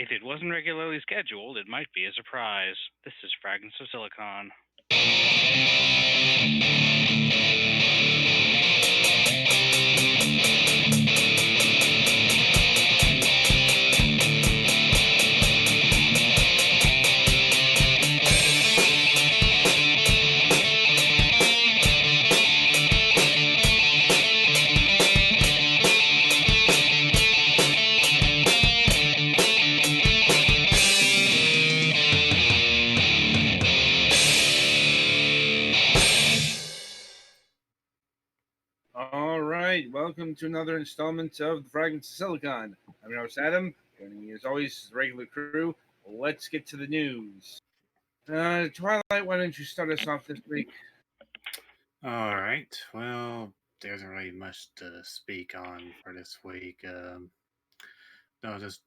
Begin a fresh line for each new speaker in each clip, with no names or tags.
If it wasn't regularly scheduled, it might be a surprise. This is Fragments of Silicon.
All right, welcome to another installment of the Fragments of Silicon. I'm your host Adam. Joining me as always, the regular crew. Let's get to the news. Twilight, why don't you start us off this week?
All right. Well, there isn't really much to speak on for this week. No, just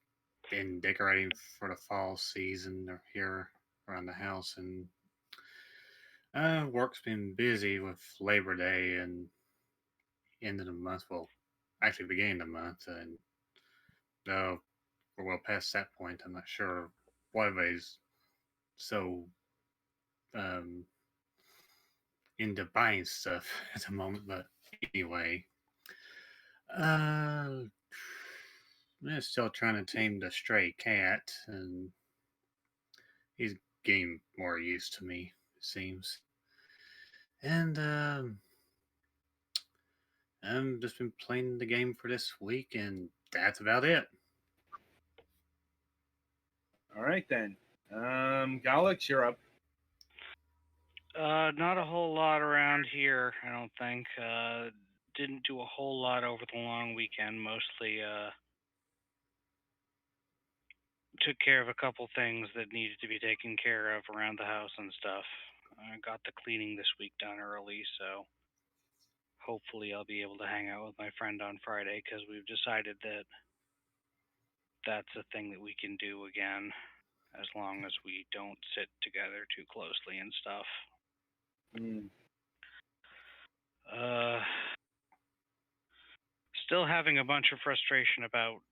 been decorating for the fall season here around the house, and work's been busy with Labor Day and end of the month. Well, actually beginning of the month, and uh, we're well past that point. I'm not sure why everybody's so um, into buying stuff at the moment, but anyway. Uh, I'm still trying to tame the stray cat, and he's getting more used to me, it seems. And I've just been playing the game for this week, and that's about it.
All right then. Galix, you're up.
Not a whole lot around here, I don't think. Didn't do a whole lot over the long weekend. Mostly took care of a couple things that needed to be taken care of around the house and stuff. I got the cleaning this week done early, so hopefully I'll be able to hang out with my friend on Friday because we've decided that that's a thing that we can do again as long as we don't sit together too closely and stuff. Still having a bunch of frustration about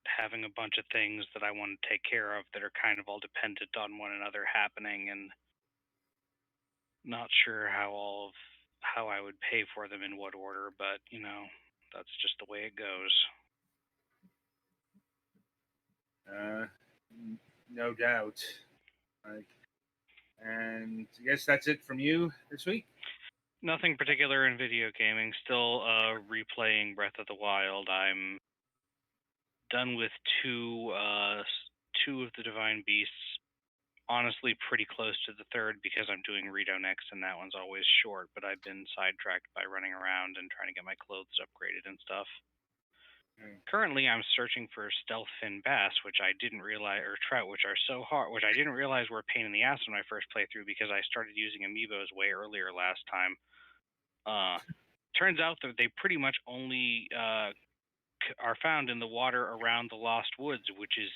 having a bunch of things that I want to take care of that are kind of all dependent on one another happening, and not sure how I would pay for them in what order, but that's just the way it goes.
No doubt. And I guess that's it from you this week.
Nothing particular in video gaming. Still replaying Breath of the Wild. I'm done with two of the Divine Beasts. Honestly, pretty close to the third because I'm doing Rito next, and that one's always short. But I've been sidetracked by running around and trying to get my clothes upgraded and stuff. Currently, I'm searching for stealth fin bass, which I didn't realize, or trout, which are so hard, which I didn't realize were a pain in the ass when I first played through because I started using amiibos way earlier last time. Turns out that they pretty much only are found in the water around the Lost Woods, which is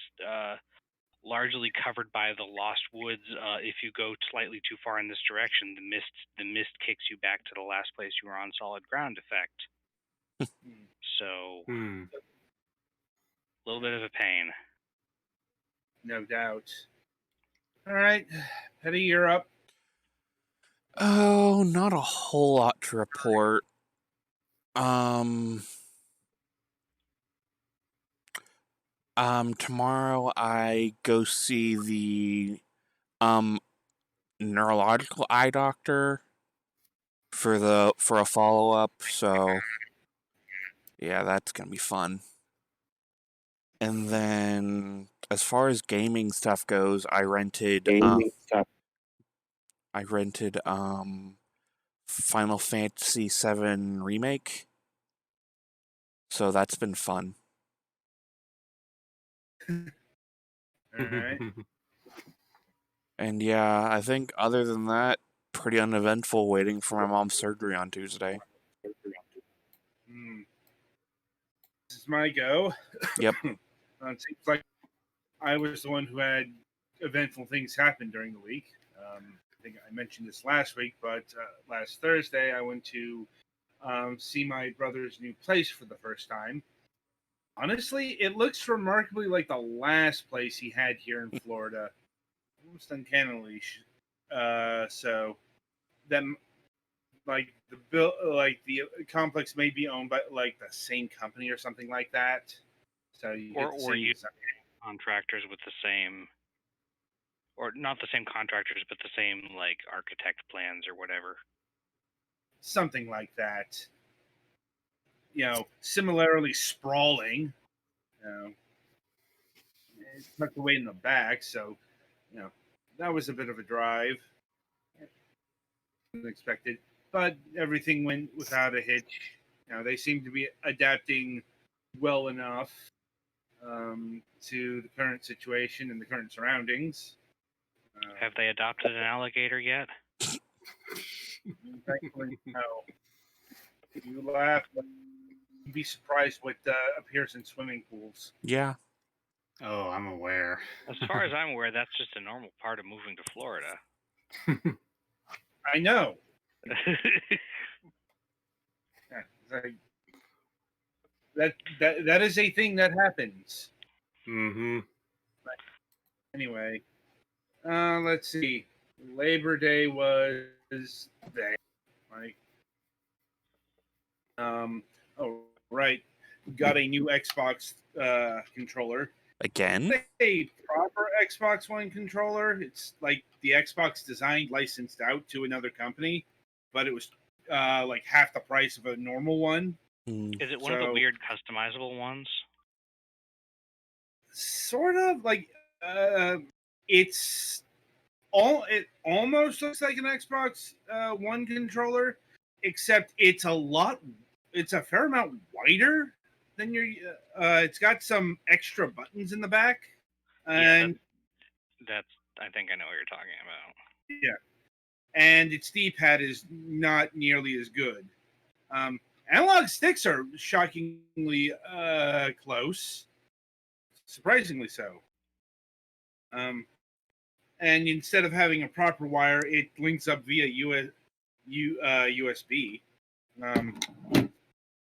largely covered by the Lost Woods. If you go slightly too far in this direction, the mist kicks you back to the last place you were on solid ground effect. So, a little bit of a pain.
No doubt. All right, Petty, you're up.
Oh, not a whole lot to report. Tomorrow I go see the neurological eye doctor for a follow-up, so yeah, that's gonna be fun. And then as far as gaming stuff goes, I rented Final Fantasy VII Remake. So that's been fun.
All right.
And yeah, I think other than that, pretty uneventful waiting for my mom's surgery on Tuesday.
This is my go.
Yep.
It seems like I was the one who had eventful things happen during the week. I think I mentioned this last week, but last Thursday I went to see my brother's new place for the first time. honestly, it looks remarkably like the last place he had here in Florida. Almost uncannily. So that like the complex may be owned by like the same company or something like that. So you get the
or
same
you
design.
contractors with the same, or not the same contractors, but the same like architect plans or whatever.
Something like that. Similarly sprawling. It's tucked away in the back, so that was a bit of a drive. Unexpected, but everything went without a hitch. They seem to be adapting well enough to the current situation and the current surroundings.
Have they adopted an alligator yet?
Thankfully, no. You laugh, but you'd be surprised what appears in swimming pools.
Yeah.
Oh, I'm aware.
As far as I'm aware, that's just a normal part of moving to Florida.
I know. Yeah, it's like, that is a thing that happens.
Mm-hmm.
Anyway, let's see. Labor Day was there. Like, oh right, got a new Xbox controller.
Again?
A proper Xbox One controller. It's like the Xbox designed licensed out to another company, but it was like half the price of a normal one.
Is it one of the weird customizable ones?
Sort of like it almost looks like an Xbox One controller, except it's a fair amount wider than your. It's got some extra buttons in the back, and
that's I think I know what you're talking about.
yeah, and its D-pad is not nearly as good. Analog sticks are shockingly close, surprisingly so. And instead of having a proper wire, it links up via USB.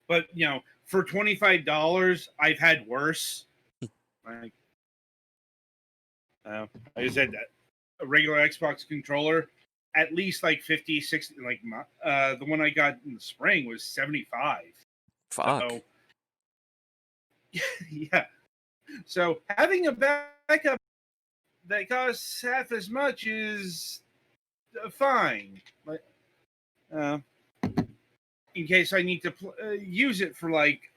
But for $25, I've had worse. Like I said, a regular Xbox controller, at least like 50, 60. Like the one I got in the spring was 75.
Fuck.
So, yeah. So having a backup that costs half as much is fine. Like, in case I need to use it for like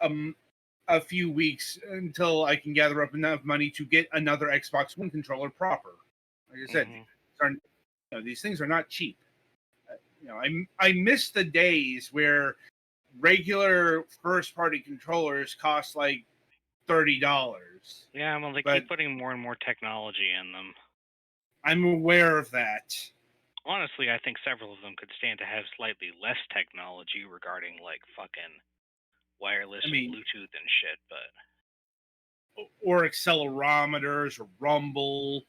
a few weeks until I can gather up enough money to get another Xbox One controller proper. Like I said, these things are not cheap. I miss the days where regular first-party controllers cost like $30.
Yeah, well, they keep putting more and more technology in them.
I'm aware of that.
Honestly, I think several of them could stand to have slightly less technology regarding like fucking wireless and Bluetooth and shit, but
or accelerometers or rumble.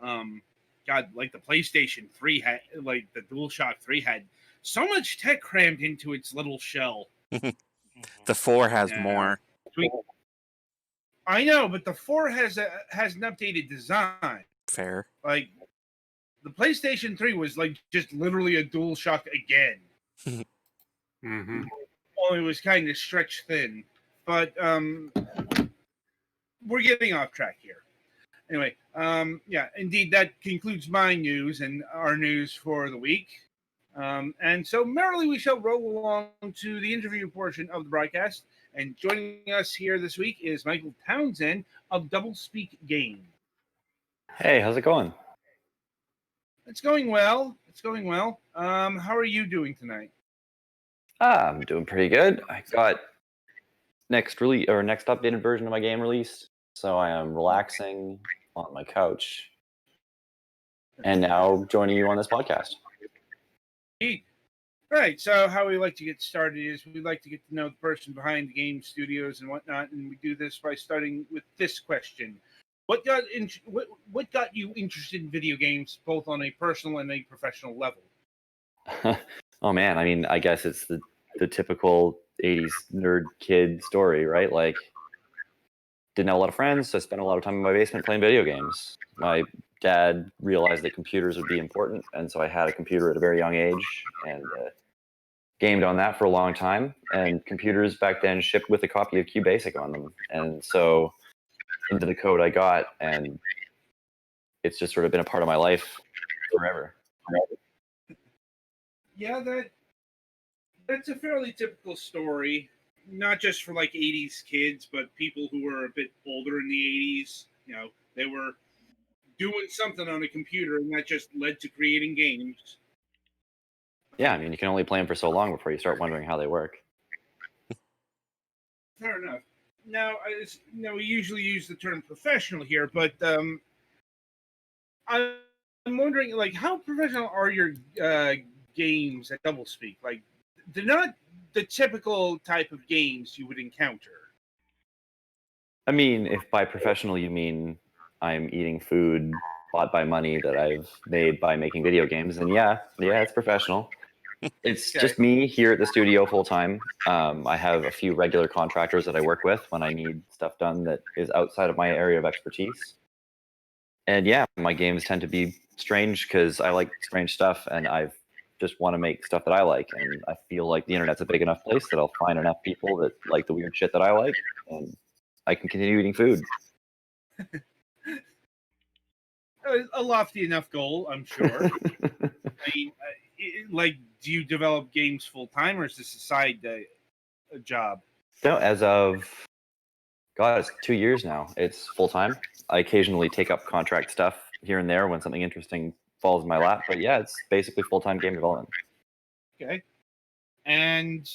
God, like the PlayStation 3 had, like the DualShock 3 had so much tech crammed into its little shell.
The 4 has more.
I know, but the 4 has an updated design.
Fair.
Like the PlayStation 3 was like just literally a DualShock again.
Mm-hmm.
Well, it was kind of stretched thin, but we're getting off track here. Anyway, yeah, indeed, that concludes my news and our news for the week. And so merrily we shall roll along to the interview portion of the broadcast. And joining us here this week is Michael Townsend of Doublespeak Game.
Hey, how's it going?
It's going well. It's going well. How are you doing tonight?
I'm doing pretty good. I got next updated version of my game released, so I am relaxing on my couch, and now joining you on this podcast.
Right. So how we like to get started is we like to get to know the person behind the game studios and whatnot, and we do this by starting with this question: what got you interested in video games, both on a personal and a professional level?
Oh man, I mean, I guess it's the typical 80s nerd kid story, right? Like, didn't have a lot of friends, so I spent a lot of time in my basement playing video games. My dad realized that computers would be important, and so I had a computer at a very young age and gamed on that for a long time. And computers back then shipped with a copy of QBasic on them, and so into the code I got, and it's just sort of been a part of my life forever.
Yeah, that's a fairly typical story, not just for like 80s kids, but people who were a bit older in the 80s. They were doing something on a computer, and that just led to creating games.
Yeah, I mean, you can only play them for so long before you start wondering how they work.
Fair enough. Now, we usually use the term professional here, but I'm wondering, like, how professional are your games at Doublespeak? Like, they're not the typical type of games you would encounter.
I mean, if by professional you mean I'm eating food bought by money that I've made by making video games, then yeah, it's professional. It's
Okay.
just me here at the studio full time. I have a few regular contractors that I work with when I need stuff done that is outside of my area of expertise. And yeah, my games tend to be strange because I like strange stuff, and I just want to make stuff that I like. And I feel like the internet's a big enough place that I'll find enough people that like the weird shit that I like, and I can continue eating food.
A lofty enough goal, I'm sure. I mean, like, do you develop games full time, or is this a side job?
No, as of God, it's 2 years now. It's full time. I occasionally take up contract stuff here and there when something interesting falls in my lap, but yeah, it's basically full time game development.
Okay. And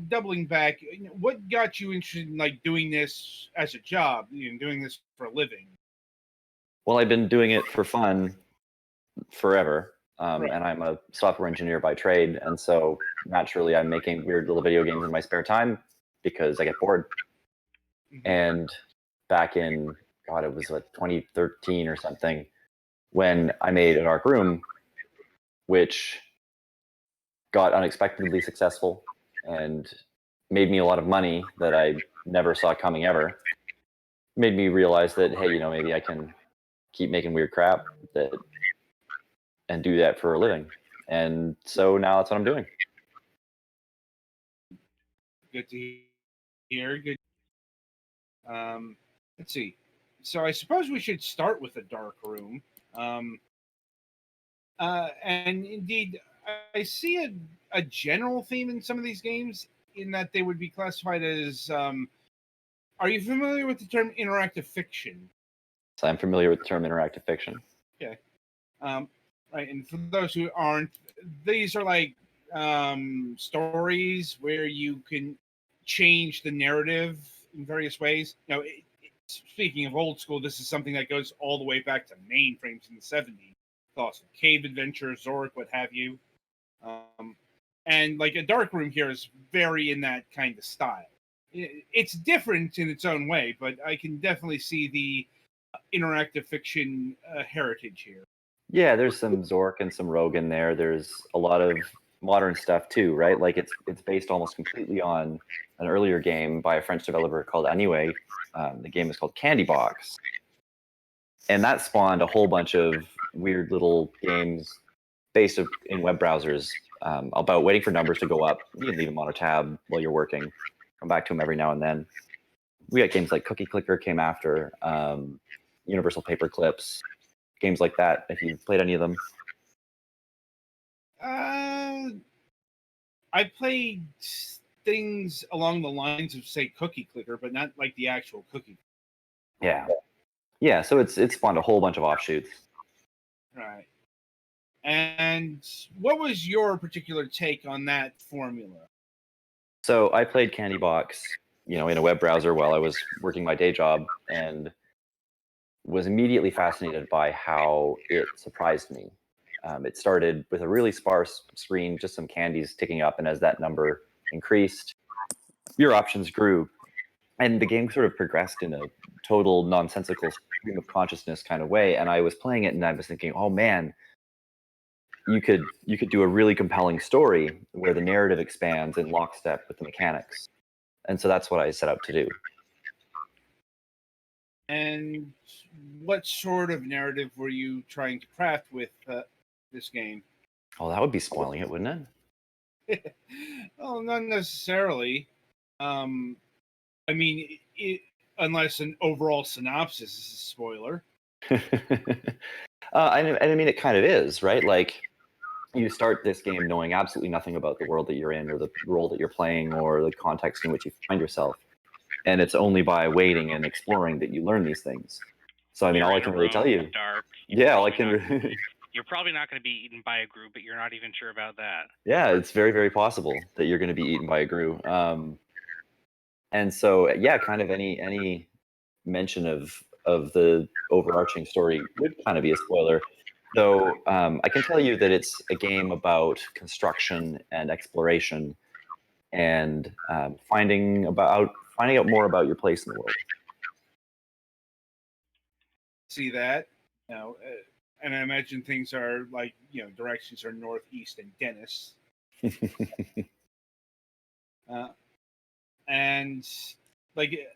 doubling back, what got you interested in like doing this as a job? Doing this for a living.
Well, I've been doing it for fun forever.
Right.
And I'm a software engineer by trade, and so naturally I'm making weird little video games in my spare time because I get bored.
Mm-hmm.
And back in God, it was like 2013 or something when I made a dark room, which got unexpectedly successful and made me a lot of money that I never saw coming ever. Made me realize that, hey, maybe I can keep making weird crap and do that for a living. And so now that's what I'm doing.
Good to hear. Good. Let's see. So I suppose we should start with a dark room. And indeed, I see a general theme in some of these games in that they would be classified as. Are you familiar with the term interactive fiction?
So I'm familiar with the term interactive fiction.
Okay. Right, and for those who aren't, these are like stories where you can change the narrative in various ways. Speaking of old school, this is something that goes all the way back to mainframes in the 70s. Awesome. Cave Adventure, Zork, what have you. And like a dark room here is very in that kind of style. It's different in its own way, but I can definitely see the interactive fiction heritage here.
Yeah, there's some Zork and some Rogue in there. There's a lot of modern stuff too, right? Like it's based almost completely on an earlier game by a French developer called Anyway. The game is called Candy Box, and that spawned a whole bunch of weird little games based in web browsers about waiting for numbers to go up. You can leave them on a tab while you're working. Come back to them every now and then. We got games like Cookie Clicker came after, Universal Paper Clips, games like that. If you've played any of them.
I played things along the lines of, say, Cookie Clicker, but not like the actual cookie.
Yeah. So it's spawned a whole bunch of offshoots.
Right. And what was your particular take on that formula?
So I played Candy Box, in a web browser while I was working my day job, and was immediately fascinated by how it surprised me. It started with a really sparse screen, just some candies ticking up, and as that number increased, your options grew. And the game sort of progressed in a total nonsensical stream of consciousness kind of way. And I was playing it and I was thinking, oh man, you could do a really compelling story where the narrative expands in lockstep with the mechanics. And so that's what I set out to do.
And what sort of narrative were you trying to craft with this game?
Oh, that would be spoiling it, wouldn't
Well, not necessarily. I mean, unless an overall synopsis is a spoiler.
it? And I mean, it kind of is, right? Like, you start this game knowing absolutely nothing about the world that you're in, or the role that you're playing, or the context in which you find yourself. And it's only by waiting and exploring that you learn these things. So, I mean,
You're
all I
in
can
a
really
room,
tell you.
it's dark.
Yeah, all I can.
You're probably not going to be eaten by a group, but you're not even sure about that.
Yeah, it's very, very possible that you're going to be eaten by a grue. And so, yeah, kind of any mention of the overarching story would kind of be a spoiler. Though I can tell you that it's a game about construction and exploration, and finding out more about your place in the world.
See that? Now, and I imagine things are like, directions are northeast and Dennis. And like,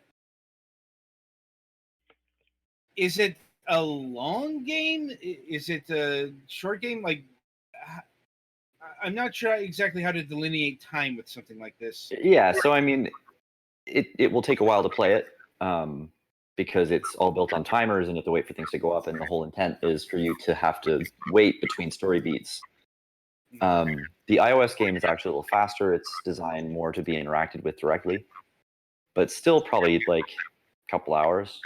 is it a long game? Is it a short game? Like, I'm not sure exactly how to delineate time with something like this.
Yeah, so I mean, it will take a while to play it, because it's all built on timers and you have to wait for things to go up, and the whole intent is for you to have to wait between story beats. The iOS game is actually a little faster. It's designed more to be interacted with directly, but still probably like a couple hours.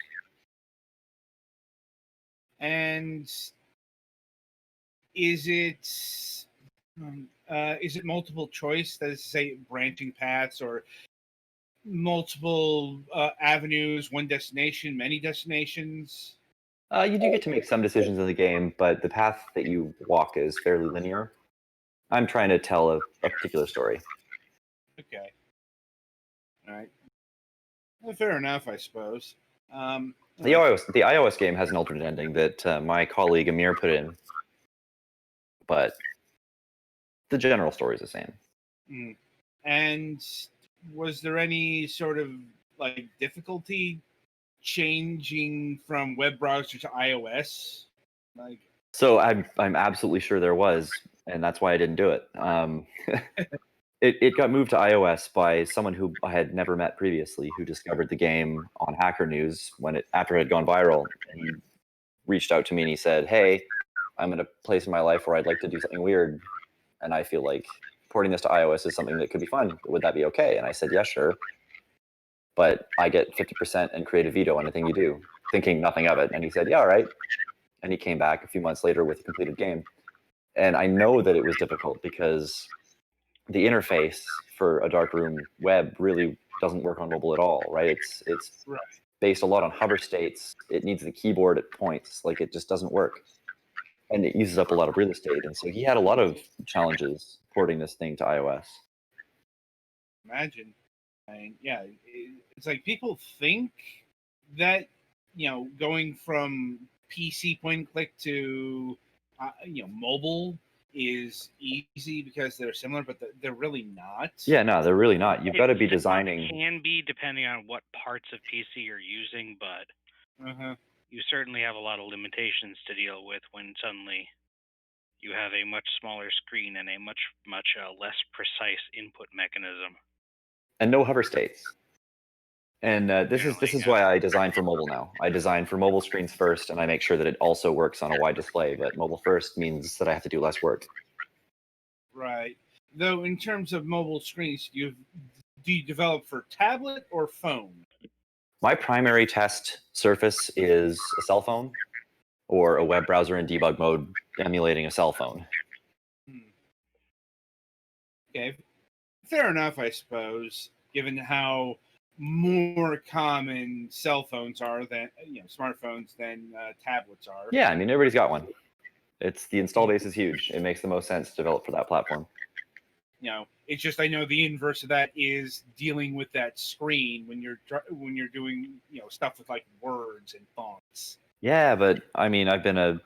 And is it multiple choice? That is to say, branching paths, or multiple avenues, one destination, many destinations?
You do get to make some decisions in the game, but the path that you walk is fairly linear. I'm trying to tell a particular story.
Okay. All right. Well, fair enough, I suppose.
The iOS game has an alternate ending that my colleague Amir put in, but the general story is the same.
And was there any sort of like difficulty changing from web browser to iOS? Like,
So I'm absolutely sure there was, and that's why I didn't do it. It got moved to iOS by someone who I had never met previously, who discovered the game on Hacker News after it had gone viral. And he reached out to me and he said, "Hey, I'm in a place in my life where I'd like to do something weird, and I feel like porting this to iOS is something that could be fun. Would that be okay?" And I said, "Yeah, sure. But I get 50% and creative veto on anything you do," thinking nothing of it. And he said, "Yeah, all right." And he came back a few months later with a completed game. And I know that it was difficult because the interface for a darkroom web really doesn't work on mobile at all, right? It's
right.
based a lot on hover states. It needs the keyboard at points. Like, it just doesn't work. And it uses up a lot of real estate. And so he had a lot of challenges porting this thing to iOS.
Imagine. Yeah, it's like people think that, going from PC point and click to mobile is easy because they're similar, but they're really not.
Yeah, no, they're really not. You've got to be designing.
It can be depending on what parts of PC you're using, but you certainly have a lot of limitations to deal with when suddenly you have a much smaller screen and a much less precise input mechanism.
And no hover states. And this is why I design for mobile now. I design for mobile screens first, and I make sure that it also works on a wide display. But mobile first means that I have to do less work.
Right. Though, in terms of mobile screens, do you develop for tablet or phone?
My primary test surface is a cell phone or a web browser in debug mode emulating a cell phone.
Okay. Fair enough, I suppose, given how more common cell phones are than smartphones than tablets are.
Yeah, I mean, everybody's got one. The install base is huge. It makes the most sense to develop for that platform.
It's just I know the inverse of that is dealing with that screen when you're doing stuff with like words and fonts.
Yeah, but I mean, I've been a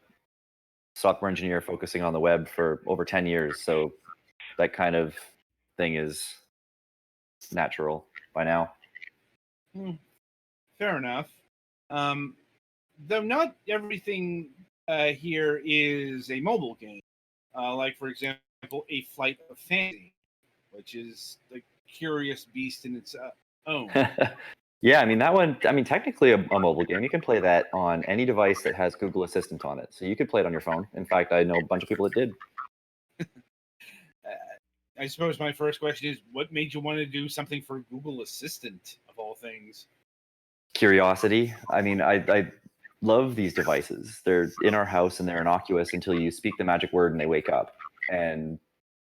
software engineer focusing on the web for over 10 years, so that kind of thing is natural by now.
Fair enough. Though not everything here is a mobile game. Like, for example, A Flight of Fantasy, which is the curious beast in its own.
Yeah, I mean that one. I mean, technically a mobile game. You can play that on any device that has Google Assistant on it. So you could play it on your phone. In fact, I know a bunch of people that did.
I suppose my first question is, what made you want to do something for Google Assistant of all things?
Curiosity. I mean, I love these devices. They're in our house and they're innocuous until you speak the magic word and they wake up. And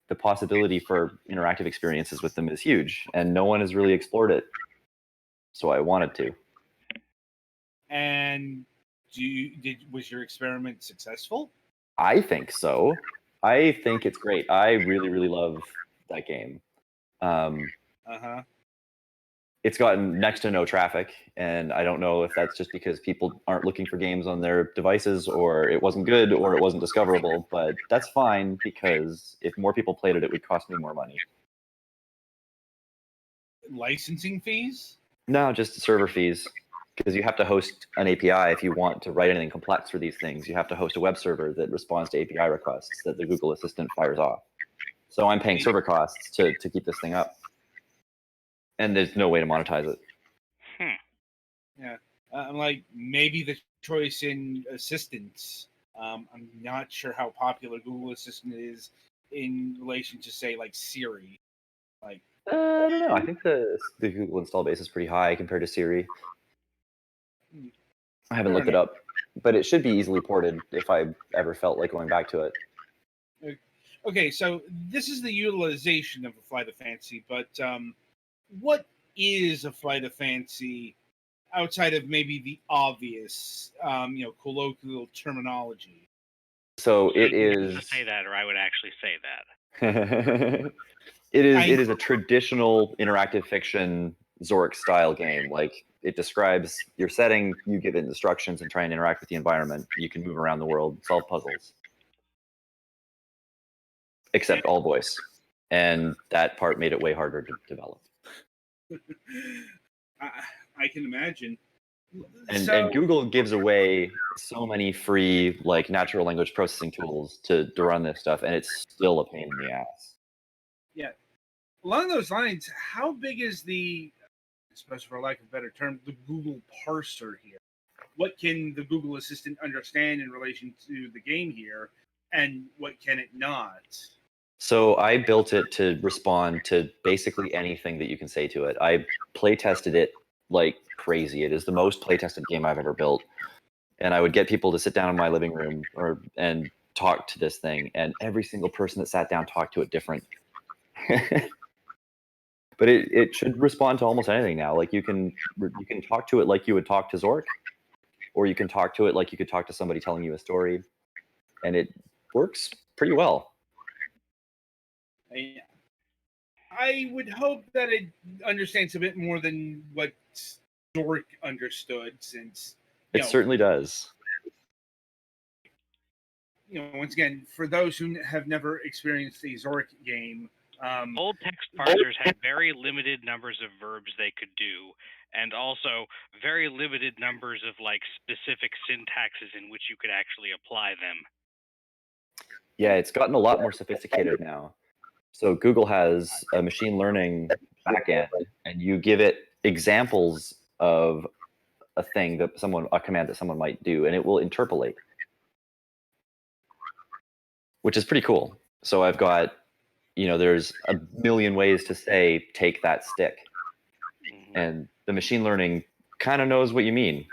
the possibility for interactive experiences with them is huge, and no one has really explored it. So I wanted to.
And was your experiment successful?
I think so. I think it's great. I really, really love that game. It's gotten next to no traffic, and I don't know if that's just because people aren't looking for games on their devices, or it wasn't good, or it wasn't discoverable. But that's fine, because if more people played it, it would cost me more money.
Licensing fees?
No, just server fees. Because you have to host an API if you want to write anything complex for these things. You have to host a web server that responds to API requests that the Google Assistant fires off. So I'm paying server costs to keep this thing up. And there's no way to monetize it.
Yeah. I'm like, maybe the choice in assistants. I'm not sure how popular Google Assistant is in relation to, say, like Siri. Like,
I don't know. I think the Google install base is pretty high compared to Siri. I haven't looked it up, but it should be easily ported if I ever felt like going back to it.
Okay, so this is the utilization of a Flight of Fancy, but what is a Flight of Fancy outside of maybe the obvious, colloquial terminology?
So it
You
is.
have to say that, or I would actually say that.
It is a traditional interactive fiction Zork style game. Like, it describes your setting, you give it instructions and try and interact with the environment. You can move around the world, solve puzzles. Except all voice. And that part made it way harder to develop.
I can imagine.
And Google gives away so many free like natural language processing tools to run this stuff, and it's still a pain in the ass.
Yeah. Along those lines, how big is the, I suppose for lack of a better term, the Google parser here? What can the Google Assistant understand in relation to the game here, and what can it not?
So I built it to respond to basically anything that you can say to it. I play tested it like crazy. It is the most play tested game I've ever built. And I would get people to sit down in my living room and talk to this thing, and every single person that sat down talked to it different. But it should respond to almost anything now. Like, you can talk to it like you would talk to Zork, or you can talk to it like you could talk to somebody telling you a story, and it works pretty well.
I would hope that it understands a bit more than what Zork understood, since
it certainly does.
Once again, for those who have never experienced a Zork game,
old text parsers had very limited numbers of verbs they could do, and also very limited numbers of like specific syntaxes in which you could actually apply them.
Yeah, it's gotten a lot more sophisticated now. So Google has a machine learning backend, and you give it examples of a command that someone might do, and it will interpolate, which is pretty cool. So I've got, there's a million ways to say, take that stick. Mm-hmm. And the machine learning kind of knows what you mean.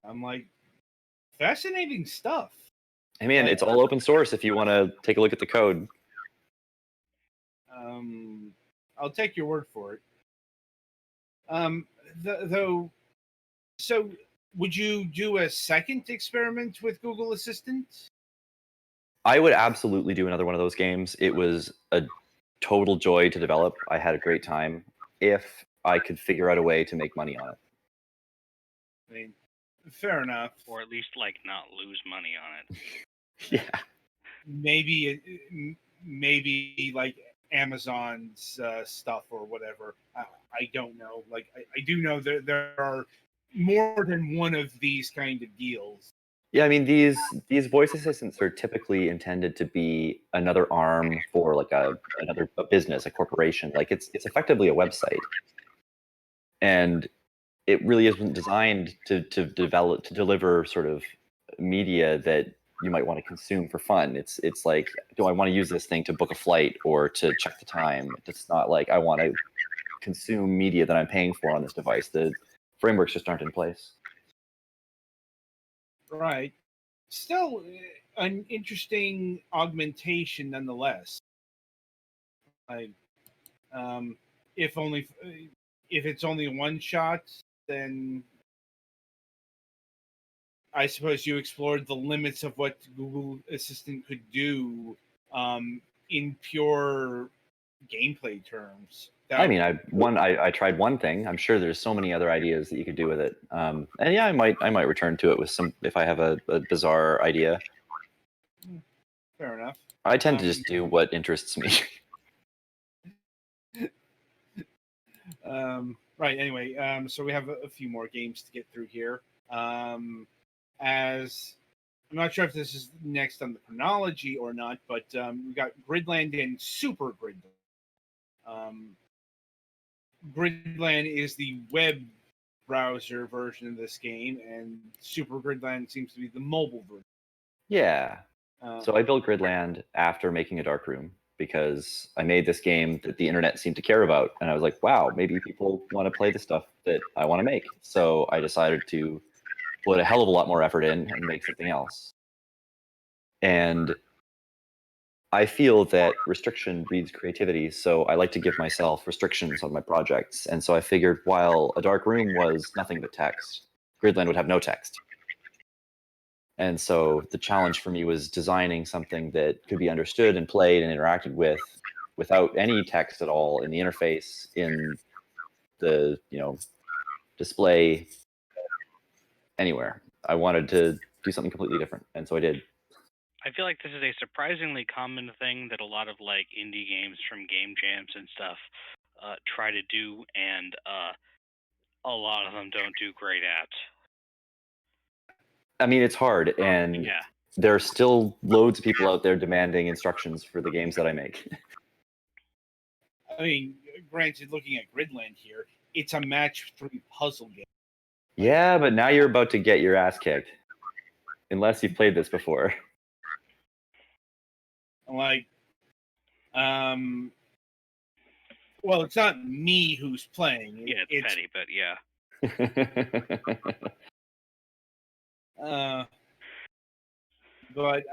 I'm like, fascinating stuff.
I mean, it's all open source if you want to take a look at the code.
I'll take your word for it. So would you do a second experiment with Google Assistant?
I would absolutely do another one of those games. It was a total joy to develop. I had a great time if I could figure out a way to make money on it.
I mean, fair enough.
Or at least like not lose money on it.
Yeah.
Maybe like Amazon's stuff or whatever. I don't know. Like I do know that there are more than one of these kind of deals.
Yeah, I mean these voice assistants are typically intended to be another arm for like a business, a corporation. Like it's effectively a website, and it really isn't designed to deliver sort of media that you might want to consume for fun. It's like, do I want to use this thing to book a flight or to check the time? It's not like I want to consume media that I'm paying for on this device. The frameworks just aren't in place.
Right. Still, an interesting augmentation nonetheless. Like, um, if only if it's only one shot, then I suppose you explored the limits of what Google Assistant could do in pure gameplay terms.
I mean, I tried one thing. I'm sure there's so many other ideas that you could do with it. And yeah, I might return to it with some if I have a bizarre idea.
Fair enough.
I tend to just do what interests me.
Right. Anyway, so we have a few more games to get through here. As I'm not sure if this is next on the chronology or not, but we got Gridland and Super Gridland. Gridland is the web browser version of this game, and Super Gridland seems to be the mobile version.
Yeah. So I built Gridland after making a dark room because I made this game that the internet seemed to care about, and I was like, wow, maybe people want to play the stuff that I want to make. So I decided to put a hell of a lot more effort in and make something else. And I feel that restriction breeds creativity, so I like to give myself restrictions on my projects. And so I figured while a dark room was nothing but text, Gridland would have no text. And so the challenge for me was designing something that could be understood and played and interacted with without any text at all in the interface, in the display, anywhere. I wanted to do something completely different, and so I did.
I feel like this is a surprisingly common thing that a lot of like indie games from game jams and stuff try to do, and a lot of them don't do great at.
I mean, it's hard, and
Yeah.
there are still loads of people out there demanding instructions for the games that I make.
I mean, granted, looking at Gridland here, it's a match 3 puzzle game.
Yeah, but now you're about to get your ass kicked, unless you've played this before.
Like, well, it's not me who's playing.
Yeah, it's petty, but yeah.
But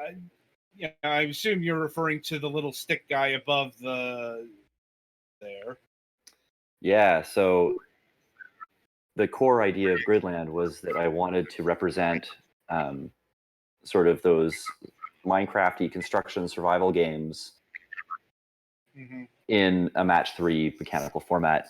I assume you're referring to the little stick guy above there.
Yeah, so the core idea of Gridland was that I wanted to represent sort of those Minecraft-y construction survival games in a match 3 mechanical format.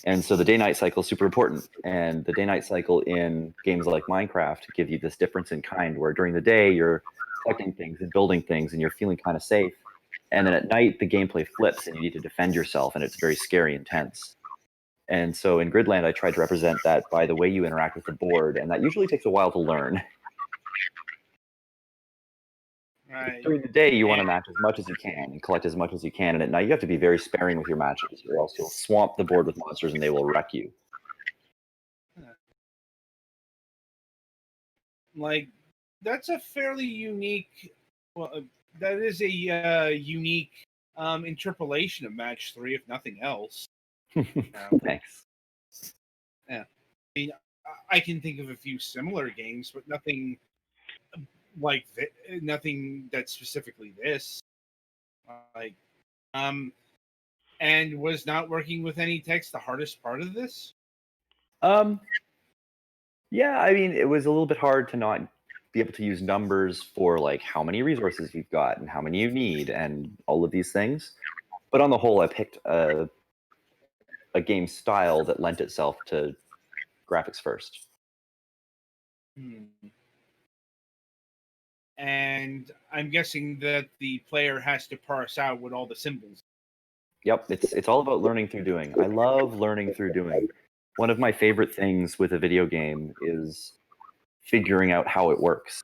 And so the day-night cycle is super important. And the day-night cycle in games like Minecraft give you this difference in kind, where during the day you're collecting things and building things and you're feeling kind of safe. And then at night the gameplay flips and you need to defend yourself, and it's very scary and tense. And so in Gridland, I tried to represent that by the way you interact with the board, and that usually takes a while to learn.
Right.
During the day, you want to match as much as you can and collect as much as you can, and at night, you have to be very sparing with your matches, or else you'll swamp the board with monsters and they will wreck you.
Like, that's a fairly unique. Well, that is a unique interpolation of match 3, if nothing else.
Thanks.
Yeah, I mean, I can think of a few similar games, but nothing like nothing that's specifically this. Like, and was not working with any text the hardest part of this?
Yeah, I mean, it was a little bit hard to not be able to use numbers for like how many resources you've got and how many you need and all of these things. But on the whole, I picked a game style that lent itself to graphics first.
And I'm guessing that the player has to parse out what all the symbols.
Yep, it's all about learning through doing. I love learning through doing. One of my favorite things with a video game is figuring out how it works.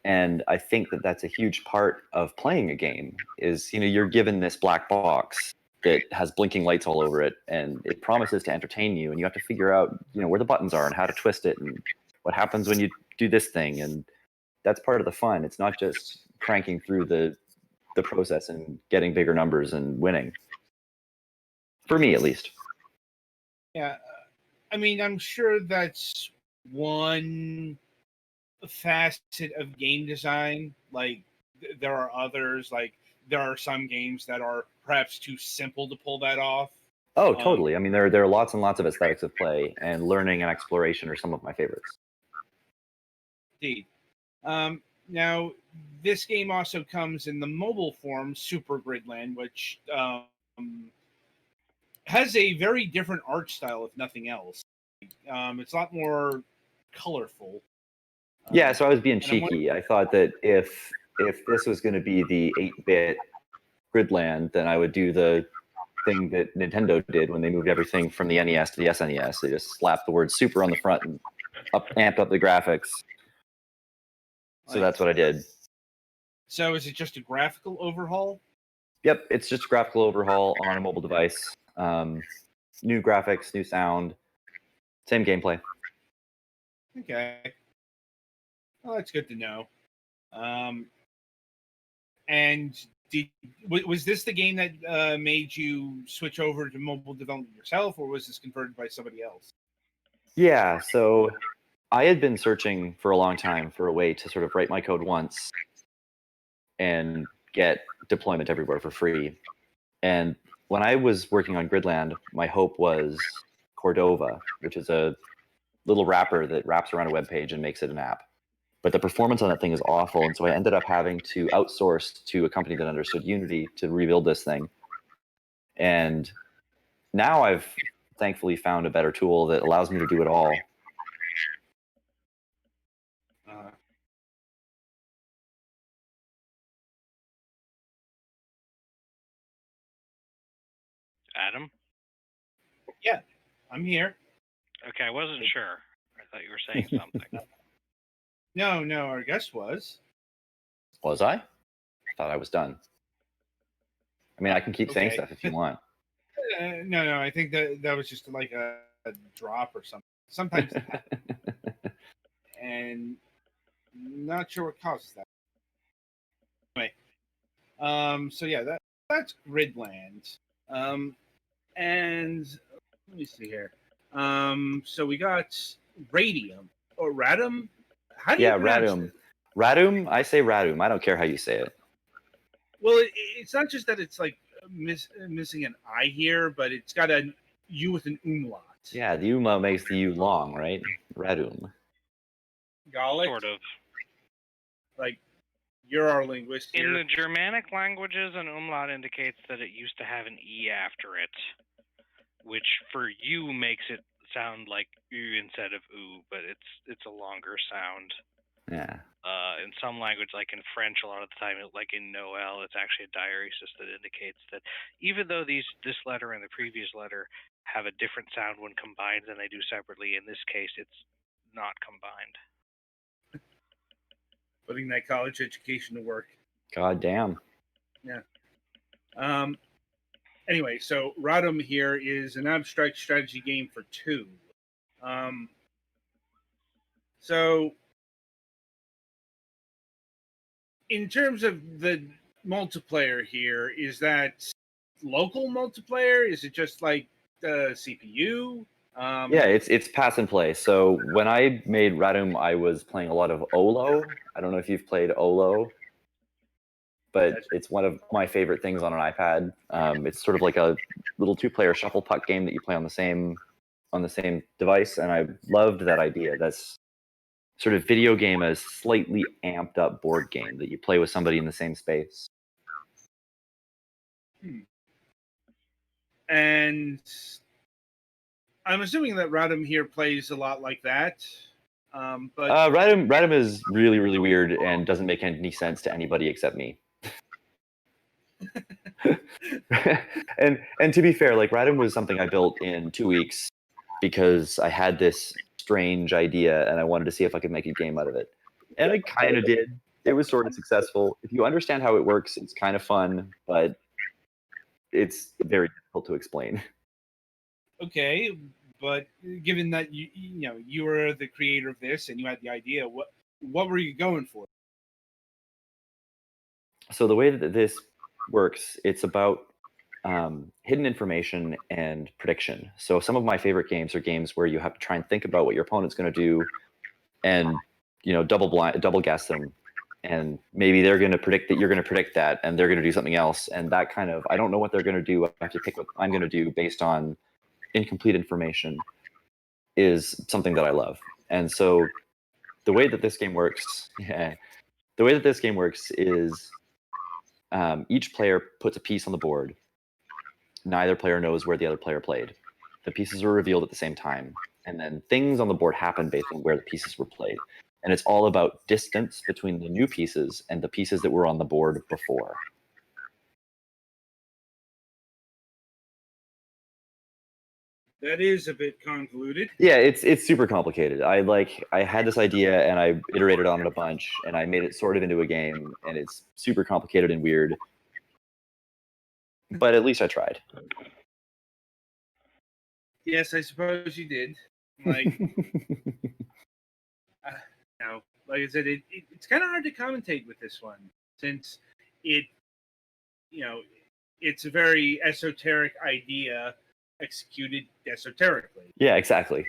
And I think that that's a huge part of playing a game is, you're given this black box that has blinking lights all over it, and it promises to entertain you, and you have to figure out, where the buttons are and how to twist it and what happens when you do this thing. And that's part of the fun. It's not just cranking through the process and getting bigger numbers and winning. For me, at least.
Yeah, I mean, I'm sure that's one facet of game design. Like, there are others. Like, there are some games that are perhaps too simple to pull that off.
Oh, totally. I mean, there are lots and lots of aesthetics of play, and learning and exploration are some of my favorites.
Indeed. Now, this game also comes in the mobile form, Super Gridland, which has a very different art style, if nothing else. It's a lot more colorful.
Yeah, so I was being cheeky. I thought that if this was going to be the 8-bit Gridland, then I would do the thing that Nintendo did when they moved everything from the NES to the SNES. They just slapped the word Super on the front and amped up the graphics. So that's what I did.
So is it just a graphical overhaul?
Yep, it's just a graphical overhaul on a mobile device. New graphics, new sound, same gameplay.
Okay. Well, that's good to know. And was this the game that made you switch over to mobile development yourself, or was this converted by somebody else?
Yeah, so I had been searching for a long time for a way to sort of write my code once and get deployment everywhere for free. And when I was working on Gridland, my hope was Cordova, which is a little wrapper that wraps around a web page and makes it an app. But the performance on that thing is awful, and so I ended up having to outsource to a company that understood Unity to rebuild this thing. And now I've thankfully found a better tool that allows me to do it all.
Adam?
Yeah, I'm here.
Okay, I wasn't sure. I thought you were saying something.
No, our guest was.
Was I? I thought I was done. I mean, I can keep saying
Okay.
stuff if you want.
No, I think that was just like a drop or something. Sometimes it happens. And not sure what causes that. Anyway, so yeah, that's Gridland. And let me see here. So we got Radium or Radum. How do you pronounce
Radum.
it?
Radum? I say Radum. I don't care how you say it.
Well, it's not just that it's like missing an I here, but it's got a U with an umlaut.
Yeah, the umlaut makes the U long, right? Radum.
Gallic?
Sort of.
Like, you're our linguist here.
In the Germanic languages, an umlaut indicates that it used to have an E after it, which for you makes it sound like U instead of U, but it's a longer sound.
Yeah.
In some language, like in French, a lot of the time, like in Noel, it's actually a diaeresis that indicates that even though this letter and the previous letter have a different sound when combined than they do separately, in this case, it's not combined.
Putting that college education to work.
God damn.
Yeah. Anyway, so Radum here is an abstract strategy game for 2. So in terms of the multiplayer here, is that local multiplayer? Is it just like the CPU?
Yeah, it's pass and play. So when I made Radum, I was playing a lot of Olo. I don't know if you've played Olo, but it's one of my favorite things on an iPad. It's sort of like a little 2-player shuffle puck game that you play on the same device, and I loved that idea. That's sort of video game as slightly amped up board game that you play with somebody in the same space.
And I'm assuming that Radum here plays a lot like that. But
Radum is really, really weird and doesn't make any sense to anybody except me. and to be fair, like Radom was something I built in 2 weeks because I had this strange idea and I wanted to see if I could make a game out of it. And I kind of did. It was sort of successful. If you understand how it works, it's kind of fun, but it's very difficult to explain.
Okay, but given that you were the creator of this and you had the idea, what were you going for?
So the way that this works, it's about hidden information and prediction. So some of my favorite games are games where you have to try and think about what your opponent's going to do, and double guess them, and maybe they're going to predict that you're going to predict that, and they're going to do something else, and that kind of I don't know what they're going to do. I have to pick what I'm going to do based on incomplete information. Is something that I love, and so the way that this game works, is each player puts a piece on the board. Neither player knows where the other player played. The pieces are revealed at the same time, and then things on the board happen based on where the pieces were played. And it's all about distance between the new pieces and the pieces that were on the board before.
That is a bit convoluted.
Yeah, it's super complicated. I had this idea and I iterated on it a bunch and I made it sort of into a game, and it's super complicated and weird. But at least I tried.
Yes, I suppose you did. Like, like I said, it's kind of hard to commentate with this one since it's a very esoteric idea executed esoterically.
Yeah, exactly.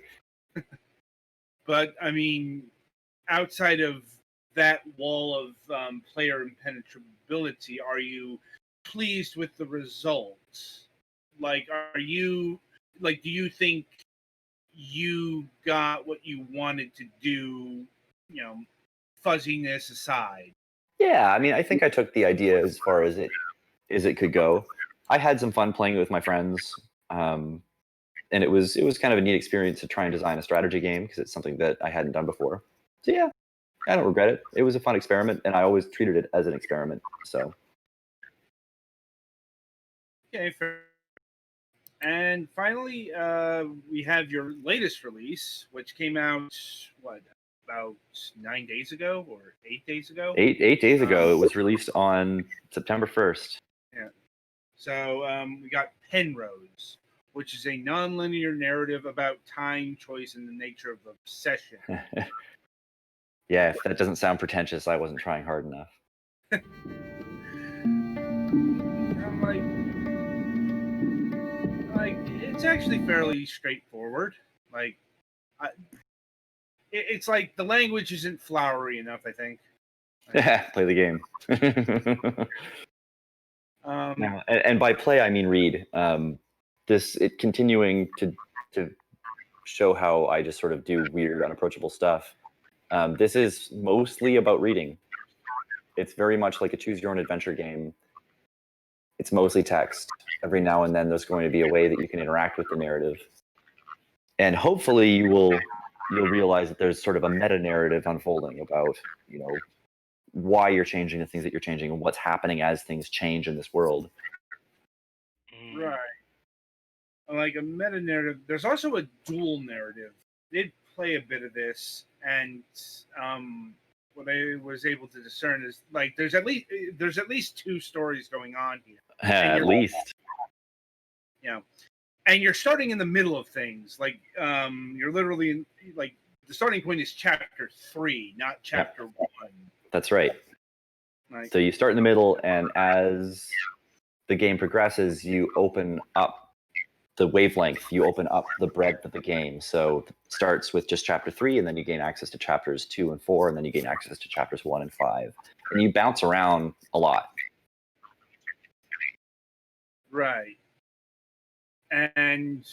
But I mean, outside of that wall of player impenetrability, are you pleased with the results? Like, do you think you got what you wanted to do, fuzziness aside?
Yeah, I mean, I think I took the idea as far as it could go. I had some fun playing it with my friends, and it was kind of a neat experience to try and design a strategy game because it's something that I hadn't done before. So yeah, I don't regret it. It was a fun experiment, and I always treated it as an experiment. So
Okay, fair. And finally, we have your latest release, which came out about 9 days ago or 8 days ago.
Eight days ago, it was released on September 1st.
Yeah. So we got Penrose, which is a non-linear narrative about time, choice, and the nature of obsession.
Yeah, if that doesn't sound pretentious, I wasn't trying hard enough.
I'm like it's actually fairly straightforward. Like, it's like the language isn't flowery enough, I think.
Play the game. And by play, I mean read. It continuing to show how I just sort of do weird, unapproachable stuff. This is mostly about reading. It's very much like a choose your own adventure game. It's mostly text. Every now and then, there's going to be a way that you can interact with the narrative, and hopefully, you'll realize that there's sort of a meta narrative unfolding about why you're changing the things that you're changing and what's happening as things change in this world.
Right. Like a meta narrative. There's also a dual narrative. Did play a bit of this, and what I was able to discern is like there's at least two stories going on here.
At least.
And you're starting in the middle of things. Like you're literally like the starting point is chapter 3, not chapter 1.
That's right.
Like,
so you start in the middle, and as the game progresses, you open up the wavelength, you open up the breadth of the game. So it starts with just chapter 3, and then you gain access to chapters 2 and 4, and then you gain access to chapters 1 and 5. And you bounce around a lot.
Right. And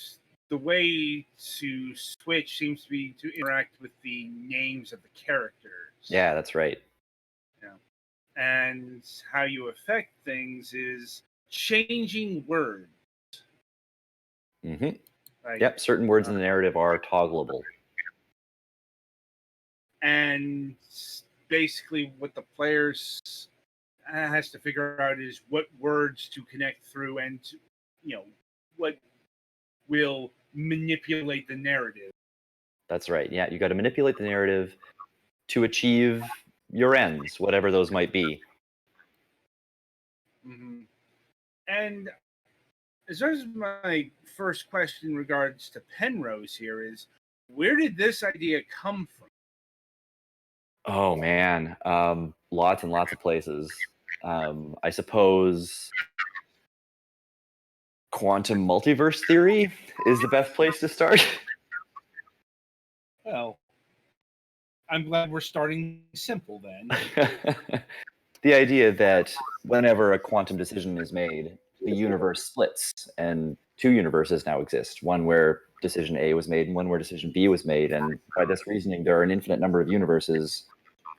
the way to switch seems to be to interact with the names of the characters.
Yeah, that's right.
Yeah. And how you affect things is changing words.
Mm-hmm.
Like,
yep, certain words in the narrative are toggleable.
And basically what the players has to figure out is what words to connect through and, what will manipulate the narrative.
That's right. Yeah, you got to manipulate the narrative to achieve your ends, whatever those might be.
Mm-hmm. And as far as my first question in regards to Penrose here is, where did this idea come from?
Oh man, lots and lots of places. I suppose quantum multiverse theory is the best place to start.
Well, I'm glad we're starting simple then.
The idea that whenever a quantum decision is made, the universe splits, and two universes now exist. One where decision A was made, and one where decision B was made. And by this reasoning, there are an infinite number of universes,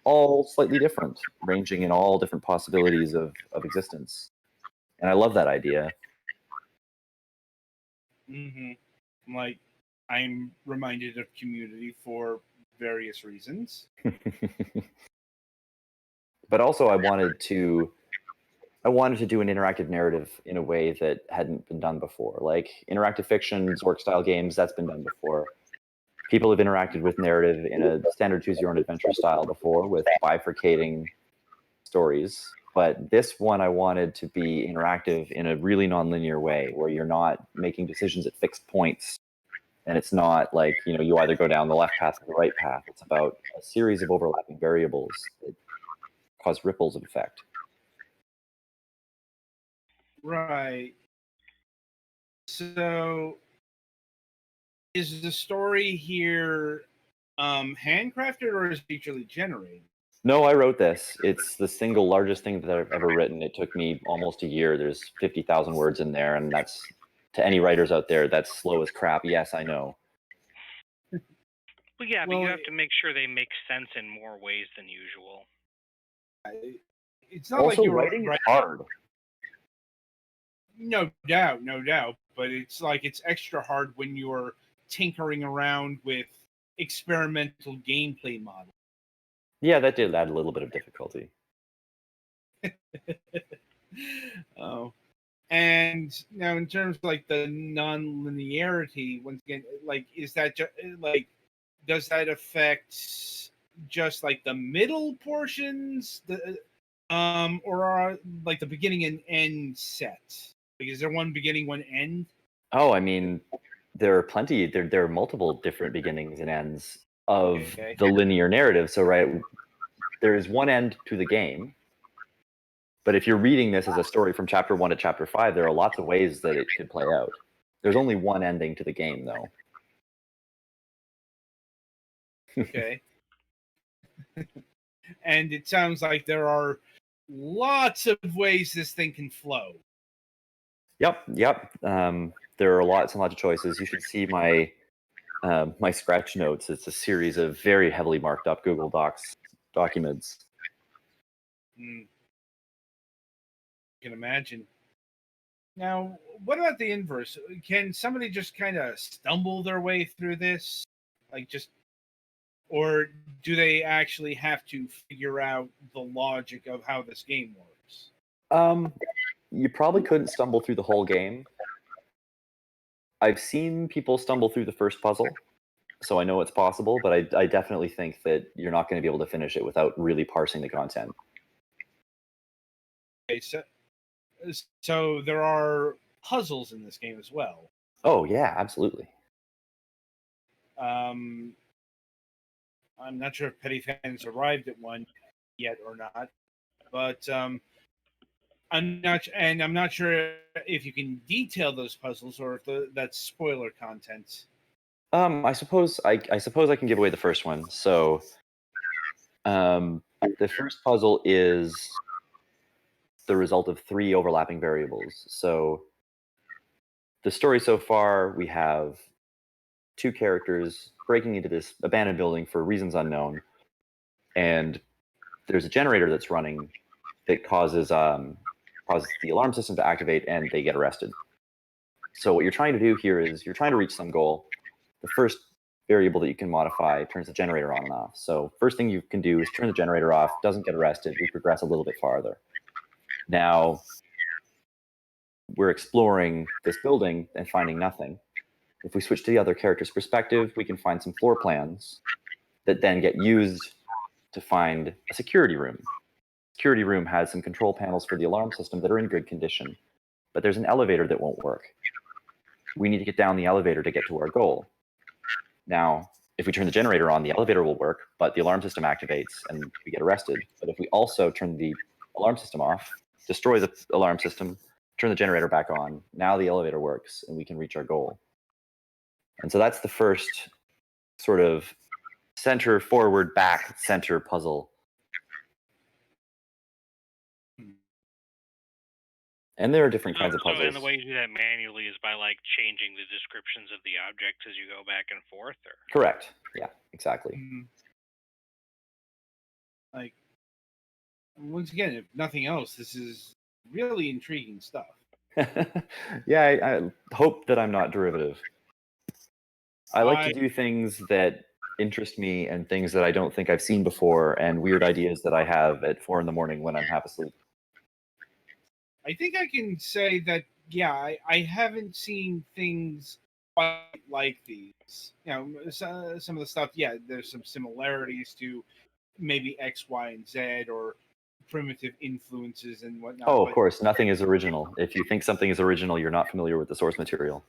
all slightly different, ranging in all different possibilities of existence. And I love that idea.
Mm-hmm. Like, I'm reminded of Community for various reasons.
But also I wanted to do an interactive narrative in a way that hadn't been done before. Like interactive fiction, Zork style games, that's been done before. People have interacted with narrative in a standard choose your own adventure style before with bifurcating stories. But this one I wanted to be interactive in a really nonlinear way where you're not making decisions at fixed points. And it's not like, you either go down the left path or the right path. It's about a series of overlapping variables that cause ripples of effect.
Right. So, is the story here handcrafted or is it digitally generated?
No, I wrote this. It's the single largest thing that I've ever written. It took me almost a year. There's 50,000 words in there, and that's, to any writers out there, that's slow as crap. Yes, I know.
Well, yeah, but
Well,
you have to make sure they make sense in more ways than usual.
It's not
Also,
like you're
writing is hard.
No doubt. But it's like it's extra hard when you're tinkering around with experimental gameplay models.
Yeah, that did add a little bit of difficulty.
Oh. And now, in terms of like the non-linearity, once again, like, is that like, does that affect just like the middle portions, or are like the beginning and end set? Like, is there one beginning, one end?
Oh, I mean, there are plenty. There are multiple different beginnings and ends of the linear narrative. So, right, there is one end to the game. But if you're reading this as a story from chapter 1 to chapter 5, there are lots of ways that it could play out. There's only one ending to the game, though.
Okay. And it sounds like there are lots of ways this thing can flow.
Yep. There are lots and lots of choices. You should see my my scratch notes. It's a series of very heavily marked up Google Docs documents.
I can imagine. Now, what about the inverse? Can somebody just kind of stumble their way through this? Like, or do they actually have to figure out the logic of how this game works?
You probably couldn't stumble through the whole game. I've seen people stumble through the first puzzle, so I know it's possible, but I definitely think that you're not going to be able to finish it without really parsing the content.
Okay, so there are puzzles in this game as well.
Oh, yeah, absolutely.
I'm not sure if Petty Fans arrived at one yet or not, but I'm not sure if you can detail those puzzles or if that's spoiler content.
I suppose I can give away the first one. So, the first puzzle is the result of 3 overlapping variables. So, the story so far, we have 2 characters breaking into this abandoned building for reasons unknown, and there's a generator that's running that causes the alarm system to activate, and they get arrested. So what you're trying to do here is you're trying to reach some goal. The first variable that you can modify turns the generator on and off. So first thing you can do is turn the generator off, doesn't get arrested, we progress a little bit farther. Now we're exploring this building and finding nothing. If we switch to the other character's perspective, we can find some floor plans that then get used to find a security room. Security room has some control panels for the alarm system that are in good condition, but there's an elevator that won't work. We need to get down the elevator to get to our goal. Now, if we turn the generator on, the elevator will work, but the alarm system activates and we get arrested. But if we also turn the alarm system off, destroy the alarm system, turn the generator back on, now the elevator works and we can reach our goal. And so that's the first sort of center, forward, back, center puzzle. And there are different kinds of puzzles.
And the way you do that manually is by like changing the descriptions of the objects as you go back and forth, or?
Correct. Yeah, exactly.
Like, once again, if nothing else, this is really intriguing stuff.
Yeah, I hope that I'm not derivative. I like to do things that interest me and things that I don't think I've seen before and weird ideas that I have at 4 a.m. when I'm half asleep.
I think I can say that, yeah, I haven't seen things quite like these. You know, some of the stuff, yeah, there's some similarities to maybe X, Y, and Z or primitive influences and whatnot.
Oh, of course, nothing is original. If you think something is original, you're not familiar with the source material.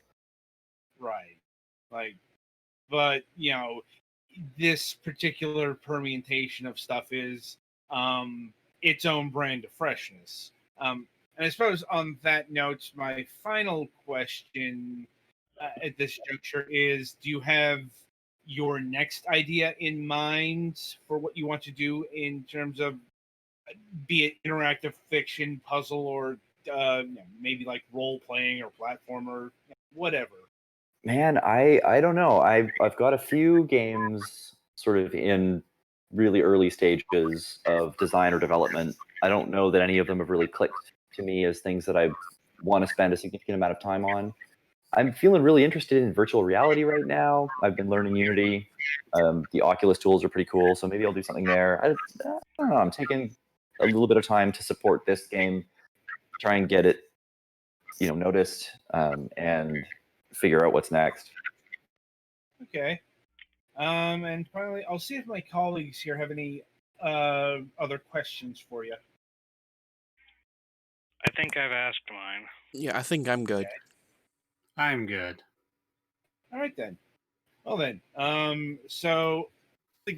Right. Like, but, you know, this particular permutation of stuff is its own brand of freshness. And I suppose on that note, my final question at this juncture is, do you have your next idea in mind for what you want to do in terms of, be it interactive fiction, puzzle, or maybe like role-playing or platformer, whatever?
Man, I don't know. I've got a few games sort of in really early stages of design or development. I don't know that any of them have really clicked to me as things that I want to spend a significant amount of time on. I'm feeling really interested in virtual reality right now. I've been learning Unity. The Oculus tools are pretty cool, so maybe I'll do something there. I don't know. I'm taking a little bit of time to support this game, try and get it, noticed, and figure out what's next.
Okay. And finally, I'll see if my colleagues here have any other questions for you.
I think I've asked mine.
Yeah, I think I'm good.
Okay.
I'm good.
All right then. Well then, so the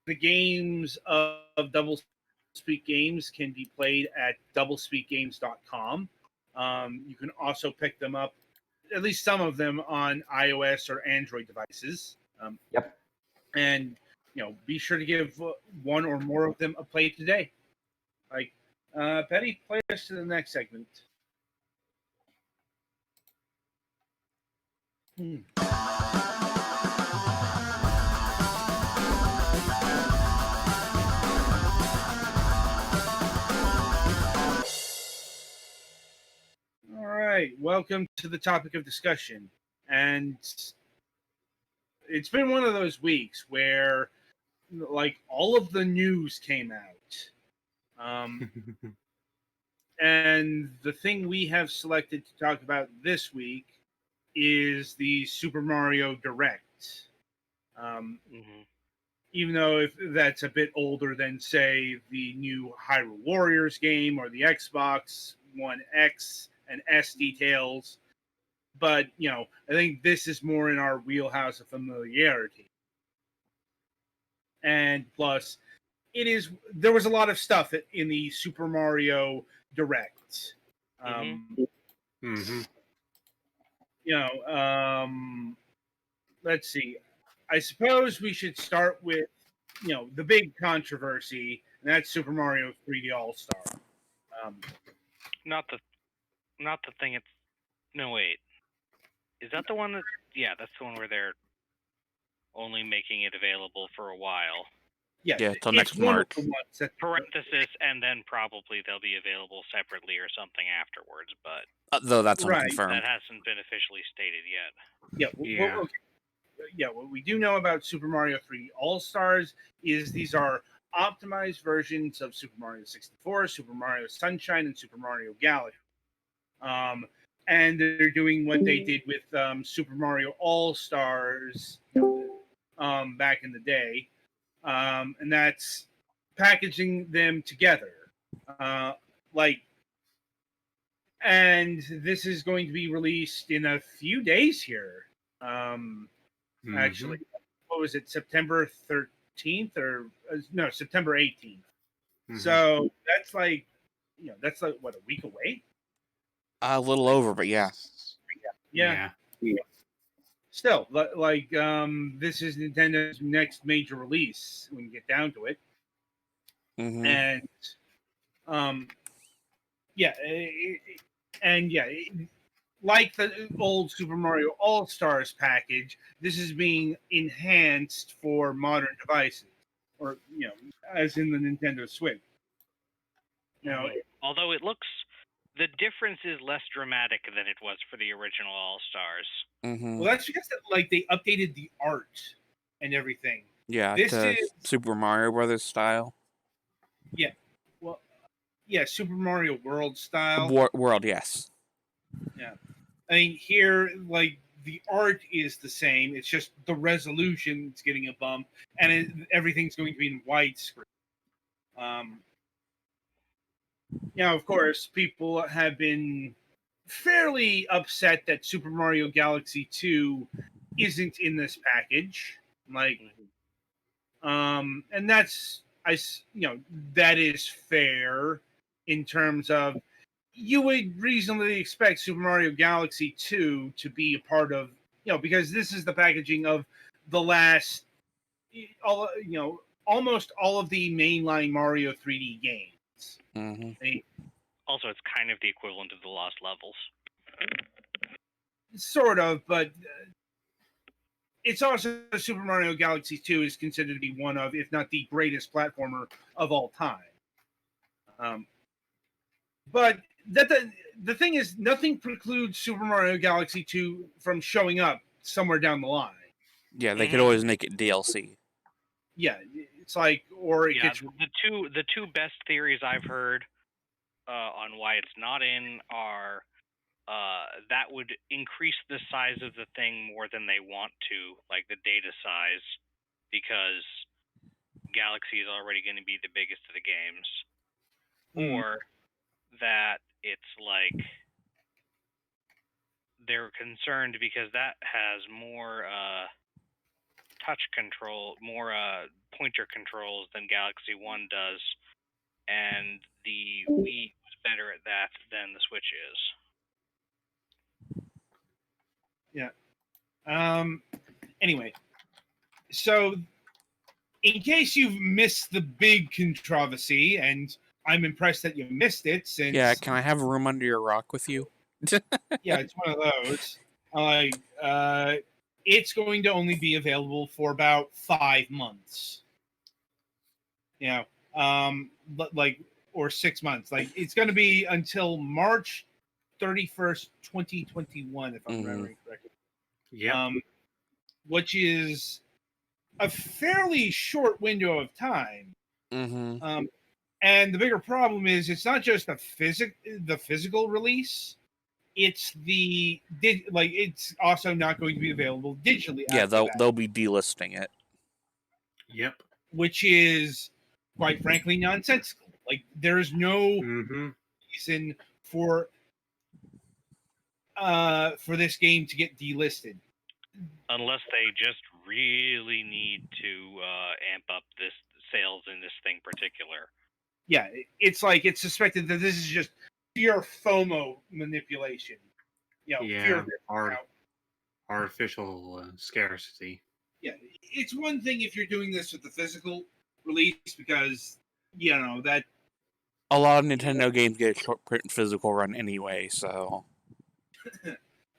games of Doublespeak games can be played at doublespeakgames.com. You can also pick them up, at least some of them, on iOS or Android devices.
Yep.
And be sure to give one or more of them a play today. Like, Betty, play us to the next segment. All right, welcome to the topic of discussion. And it's been one of those weeks where, like, all of the news came out. And the thing we have selected to talk about this week is the Super Mario Direct. Even though if that's a bit older than, say, the new Hyrule Warriors game or the Xbox One X and S details. But, I think this is more in our wheelhouse of familiarity. And plus, there was a lot of stuff in the Super Mario Direct. Let's see. I suppose we should start with, the big controversy, and that's Super Mario 3D All-Star.
Not the thing. No, wait. Is that the one that? Yeah, that's the one where they're only making it available for a while.
Yeah,
till next March.
Parenthesis, and then probably they'll be available separately or something afterwards. But
though that's
right.
unconfirmed.
That hasn't been officially stated yet.
What we do know about Super Mario 3D All-Stars is these are optimized versions of Super Mario 64, Super Mario Sunshine, and Super Mario Galaxy. And they're doing what they did with Super Mario All Stars back in the day, and that's packaging them together. Like, and this is going to be released in a few days here. Actually, what was it? September 13th or no, September 18th. So that's like, that's like what, a week away?
A little over, but yeah.
Yeah. Still, like, this is Nintendo's next major release when you get down to it, and yeah, like the old Super Mario All Stars package, this is being enhanced for modern devices, or as in the Nintendo Switch.
Although the difference is less dramatic than it was for the original All Stars.
Well, that's because like they updated the art and everything.
Yeah,
this
to
is
Super Mario Brothers style.
Yeah, well, yeah, Super Mario World style.
World, yes.
Yeah, I mean here, like the art is the same. It's just the resolution is getting a bump, and everything's going to be in widescreen. Of course, people have been fairly upset that Super Mario Galaxy 2 isn't in this package. Like, and that's that is fair in terms of you would reasonably expect Super Mario Galaxy 2 to be a part of, because this is the packaging of the last almost all of the mainline Mario 3D games.
Also, it's kind of the equivalent of the Lost Levels.
Sort of, but it's also Super Mario Galaxy 2 is considered to be one of, if not the greatest platformer of all time. But the thing is, nothing precludes Super Mario Galaxy 2 from showing up somewhere down the line.
Yeah, they could always make it DLC.
Yeah, it's like, or it gets...
the two best theories I've heard on why it's not in are that would increase the size of the thing more than they want to, like the data size, because Galaxy is already going to be the biggest of the games, or that it's like they're concerned because that has more touch control, more pointer controls than Galaxy 1 does, and the Wii was better at that than the Switch is.
Yeah. Anyway, so in case you've missed the big controversy, and I'm impressed that you missed it, since...
Yeah, can I have a room under your rock with you?
Yeah, it's one of those. It's going to only be available for about 5 months. Or 6 months. Like, it's going to be until March 31st, 2021, if I'm remembering correctly.
Yeah.
Which is a fairly short window of time. And the bigger problem is it's not just the physical release. It's it's also not going to be available digitally.
Yeah, they'll be delisting it.
Yep.
Which is, quite frankly, nonsensical. Like, there is no reason for this game to get delisted.
Unless they just really need to amp up this sales in this thing particular.
Yeah, it's like it's suspected that this is just pure FOMO manipulation.
Yeah, artificial scarcity.
Yeah, it's one thing if you're doing this with the physical release, because that
a lot of Nintendo games get a short print physical run anyway, so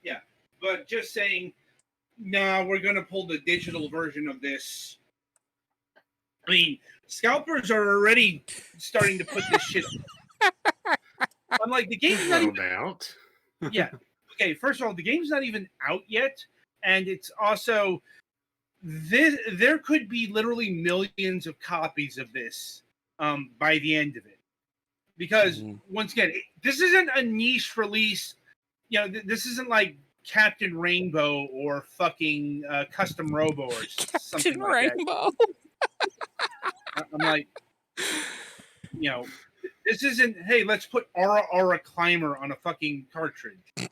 yeah. But just saying, no, we're going to pull the digital version of this. I mean, scalpers are already starting to put this shit. I'm like, the game's not even
out.
Yeah. Okay, first of all, the game's not even out yet, and it's also there could be literally millions of copies of this by the end of it, because once again, this isn't a niche release. You know, this isn't like Captain Rainbow or fucking Custom Robo or something
Captain
like
Rainbow.
that. I'm like, you know, this isn't. Hey, let's put Aura Climber on a fucking cartridge.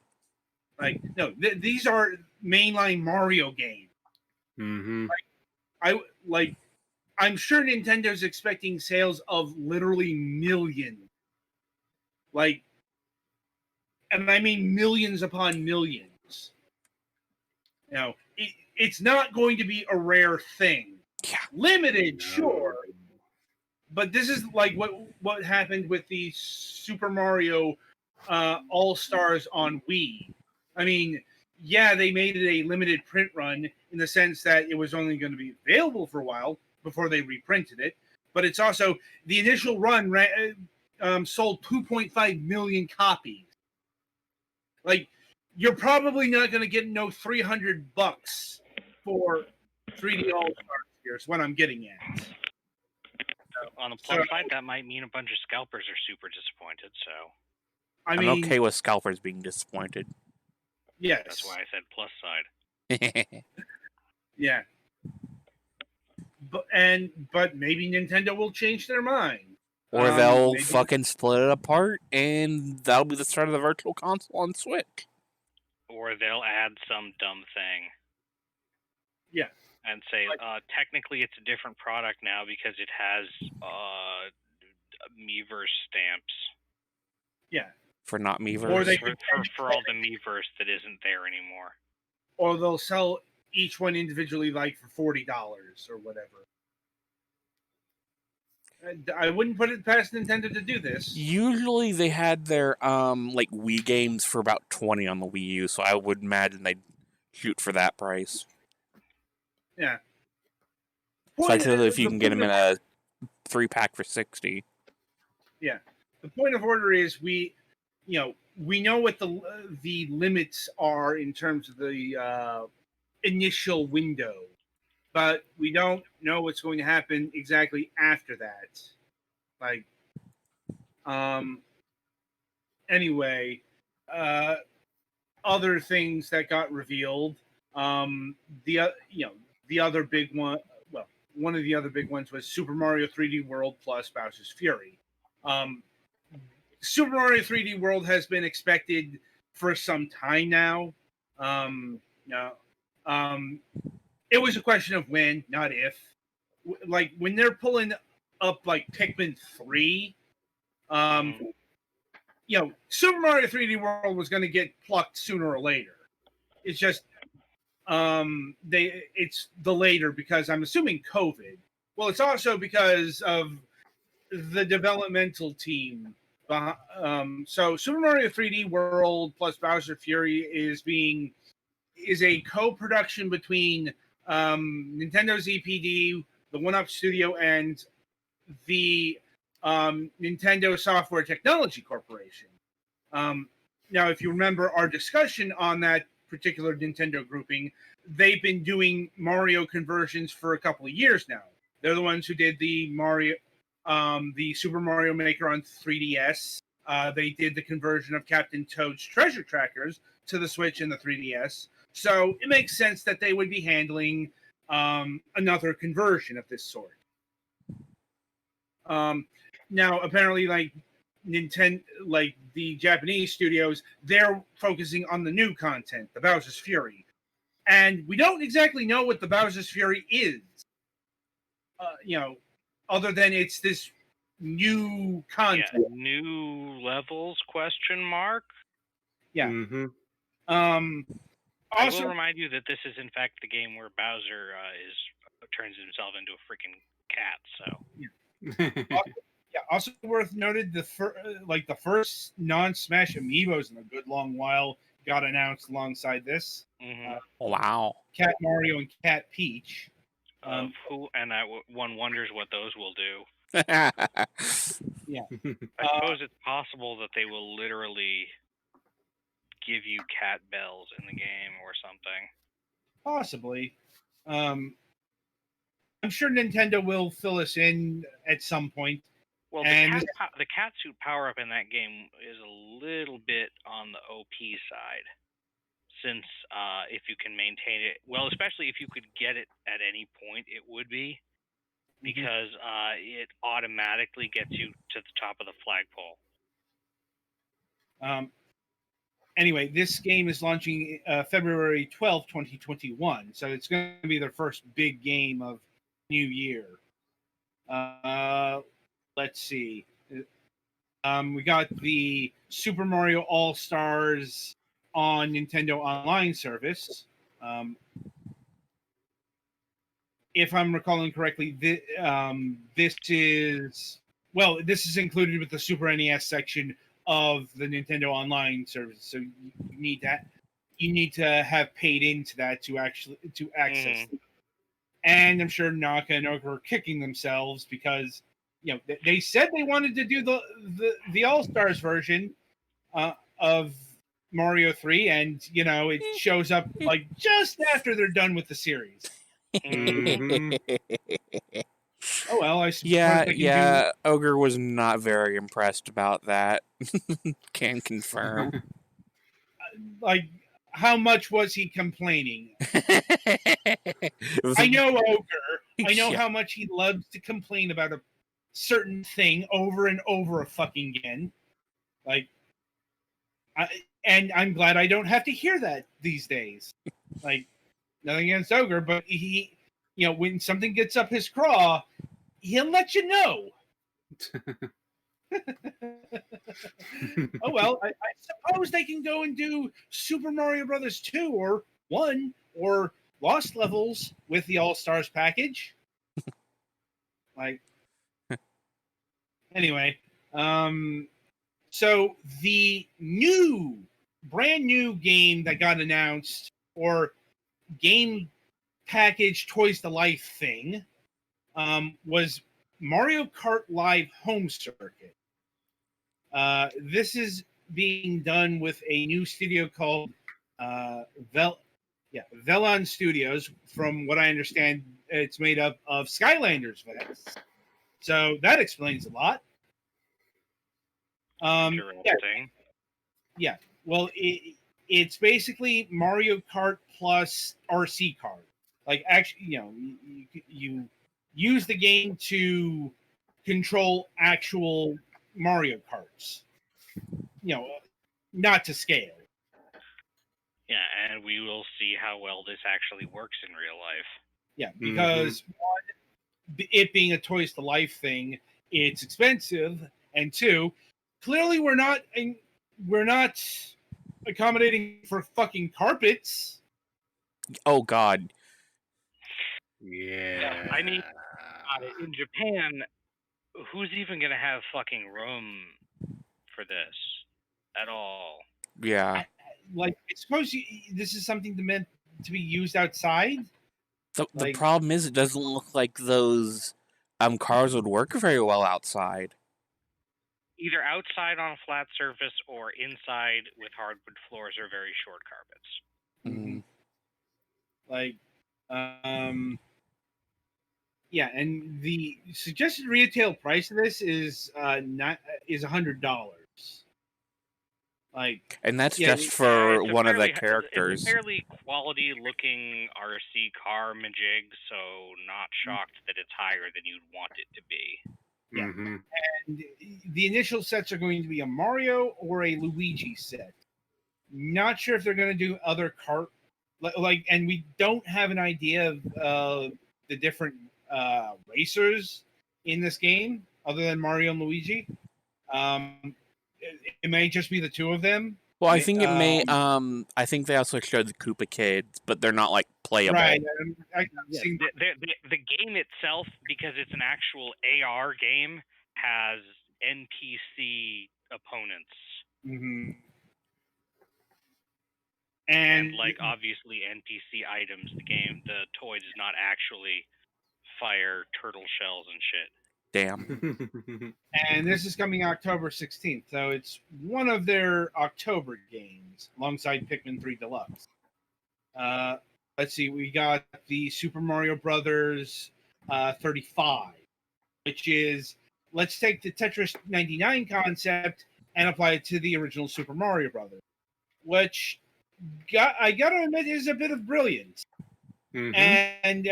Like, no, these are mainline Mario games.
Mm-hmm.
I'm sure Nintendo's expecting sales of literally millions. Like, and I mean millions upon millions. You know, it's not going to be a rare thing.
Yeah.
Limited,
No.
sure. But this is like what happened with the Super Mario All Stars on Wii. I mean, yeah, they made it a limited print run in the sense that it was only going to be available for a while before they reprinted it. But it's also the initial run sold 2.5 million copies. Like, you're probably not going to get no $300 for 3D All Stars. Here's what I'm getting at.
On the plus side, that might mean a bunch of scalpers are super disappointed. So
I
I'm
mean,
okay with scalpers being disappointed.
yes,
that's why I said plus side.
yeah. But maybe Nintendo will change their mind.
Or they'll
maybe-
fucking split it apart, and that'll be the start of the Virtual Console on Switch.
Or they'll add some dumb thing.
Yeah.
And say, technically it's a different product now because it has Miiverse stamps.
Yeah.
For not Miiverse.
Or they
for all the Miiverse that isn't there anymore.
Or they'll sell each one individually, like for $40 or whatever. I wouldn't put it past Nintendo to do this.
Usually they had their like Wii games for about $20 on the Wii U, so I would imagine they'd shoot for that price.
Yeah.
Especially if you can get them in a 3-pack for $60.
Yeah. The point of order is we know what the limits are in terms of the initial window, but we don't know what's going to happen exactly after that. Like, anyway, other things that got revealed. The other big one. Well, one of the other big ones was Super Mario 3D World plus Bowser's Fury. Super Mario 3D World has been expected for some time now. It was a question of when, not if. Like, when they're pulling up like Pikmin 3, Super Mario 3D World was going to get plucked sooner or later. It's just it's the later because I'm assuming COVID. Well, it's also because of the developmental team. So Super Mario 3D World plus Bowser Fury is a co-production between Nintendo's EPD, the One Up Studio, and the Nintendo Software Technology Corporation. Now, if you remember our discussion on that particular Nintendo grouping, they've been doing Mario conversions for a couple of years now. They're the ones who did the Super Mario Maker on 3DS. They did the conversion of Captain Toad's Treasure Trackers to the Switch and the 3DS. So it makes sense that they would be handling another conversion of this sort. Now, apparently, like Nintendo, like the Japanese studios, they're focusing on the new content, the Bowser's Fury, and we don't exactly know what the Bowser's Fury is. Other than it's this new content,
new levels ?
Yeah.
Mm-hmm.
I will remind you that this is in fact the game where Bowser turns himself into a freaking cat. So.
Also worth noted, the first non-Smash amiibos in a good long while got announced alongside this.
Mm-hmm.
Wow.
Cat Mario and Cat Peach.
One wonders what those will do.
Yeah.
I suppose it's possible that they will literally give you cat bells in the game or something.
Possibly. I'm sure Nintendo will fill us in at some point.
Well,
And
the cat suit power up in that game is a little bit on the OP side, since if you can maintain it, well, especially if you could get it at any point, it would be, because it automatically gets you to the top of the flagpole.
Anyway, this game is launching February 12th, 2021. So it's going to be their first big game of New Year. Let's see. We got the Super Mario All Stars on Nintendo Online service. If I'm recalling correctly, this is included with the Super NES section of the Nintendo Online service. So you need to have paid into that to access it. And I'm sure Naka and Ogre are kicking themselves because they said they wanted to do the All Stars version of Mario 3, and it shows up like just after they're done with the series.
Mhm.
Oh well, I suppose
Yeah,
they can
yeah. Ogre was not very impressed about that. Can confirm.
like, how much was he complaining? I know Ogre. I know
Yeah.
how much he loves to complain about a certain thing over and over fucking again. And I'm glad I don't have to hear that these days. Like, nothing against Ogre, but he, when something gets up his craw, he'll let you know. Oh well, I suppose they can go and do Super Mario Brothers 2 or 1 or Lost Levels with the All Stars package. Anyway, so the brand new game that got announced, or game package Toys to Life thing, was Mario Kart Live Home Circuit. This is being done with a new studio called Velon Studios. From what I understand, it's made up of Skylanders vets. So that explains a lot.
Interesting.
Yeah. Well, it's basically Mario Kart plus RC Kart. Like, actually, you use the game to control actual Mario Karts. Not to scale.
Yeah, and we will see how well this actually works in real life.
Yeah, because one, it being a Toys to Life thing, it's expensive, and two, clearly we're not accommodating for fucking carpets.
Oh God.
Yeah.
I mean, in Japan, who's even gonna have fucking room for this at all?
Yeah.
I suppose this is something meant to be used outside.
The problem is, it doesn't look like those cars would work very well outside.
Either outside on a flat surface or inside with hardwood floors or very short carpets.
Yeah, and the suggested retail price of this is $100.
And that's just for one of the
It's
characters.
a fairly quality-looking RC car majig, so not shocked that it's higher than you'd want it to be.
Yeah. And the initial sets are going to be a Mario or a Luigi set. Not sure if they're going to do other kart, and we don't have an idea of the different racers in this game other than Mario and Luigi. It may just be the two of them.
Well, I think it may. I think they also showed the Koopa Kids, but they're not like playable.
Right.
The game itself, because it's an actual AR game, has NPC opponents.
Mm-hmm.
And obviously NPC items. The toy does not actually fire turtle shells and shit.
Damn.
And this is coming October 16th, so it's one of their October games alongside Pikmin 3 Deluxe. let's see, we got the Super Mario Brothers 35, which is, let's take the Tetris 99 concept and apply it to the original Super Mario Brothers, which I gotta admit is a bit of brilliance.
Mhm.
And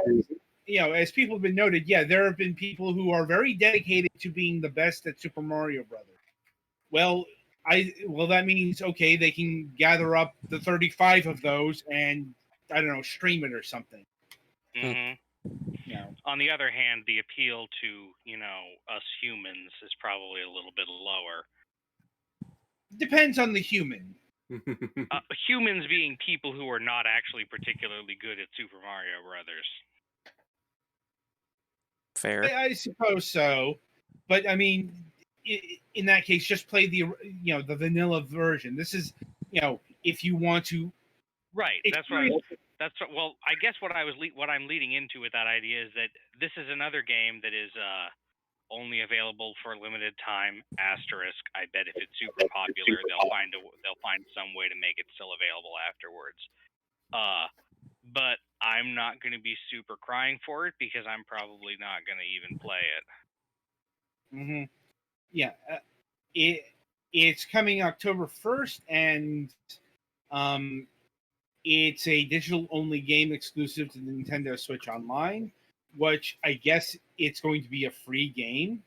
as people have been noted, there have been people who are very dedicated to being the best at Super Mario Brothers. Well, that means okay, they can gather up the 35 of those and I don't know, stream it or something.
Hmm.
Yeah.
On the other hand, the appeal to us humans is probably a little bit lower.
Depends on the human.
Humans being people who are not actually particularly good at Super Mario Brothers.
Fair.
I suppose so, but I mean, in that case, just play the vanilla version. This is if you want to.
Right. Well, I guess what I'm leading into with that idea is that this is another game that is only available for a limited time. Asterisk. I bet if it's super popular, they'll find some way to make it still available afterwards. But I'm not going to be super crying for it because I'm probably not going to even play it.
Mm-hmm. Yeah, it's coming October 1st, and it's a digital only game exclusive to the Nintendo Switch Online, which I guess it's going to be a free game,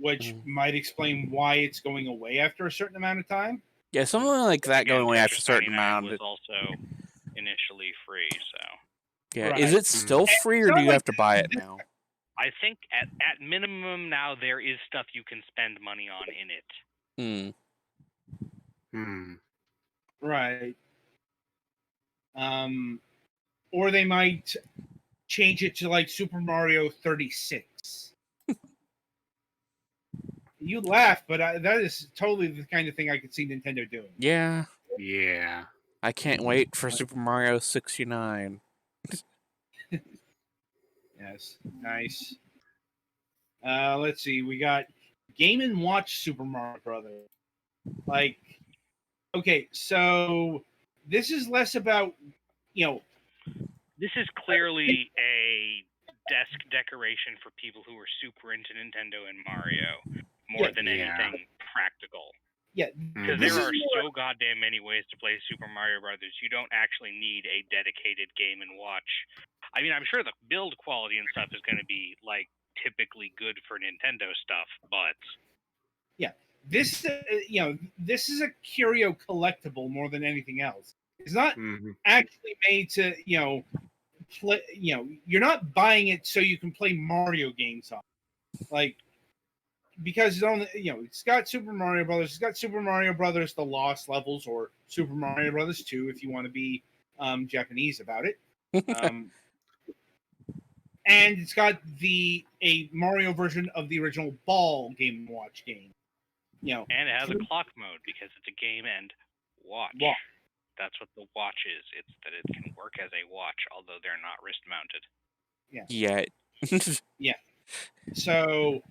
which might explain why it's going away after a certain amount of time.
Yeah, something like that
Again,
going away after a
Tetris
certain
99
amount.
was also initially free, so
Yeah,
Right.
is it still free, or
It's
do
not
you have
like
to buy it now?
I think at minimum now there is stuff you can spend money on in it.
Right. Or they might change it to like Super Mario 36. You laugh, but that is totally the kind of thing I could see Nintendo doing.
Yeah,
Yeah.
I can't wait for Super Mario 69.
Yes, nice. Let's see. We got Game and Watch Super Mario Brothers. Like, okay, so this is less about
This is clearly a desk decoration for people who are super into Nintendo and Mario more than anything practical.
Yeah,
because
this
there
is
are
more-
so goddamn many ways to play Super Mario Brothers. You don't actually need a dedicated Game and Watch. I mean, I'm sure the build quality and stuff is going to be like typically good for Nintendo stuff, but
this this is a curio collectible more than anything else. It's not actually made to play. You're not buying it so you can play Mario games on it. Like, because it's only it's got Super Mario Brothers. It's got Super Mario Brothers: The Lost Levels, or Super Mario Brothers 2 if you want to be Japanese about it. And it's got a Mario version of the original Ball Game & Watch game.
and it has a clock mode because it's a game and watch. That's what the watch is. It's that it can work as a watch, although they're not wrist mounted.
Yeah.
So,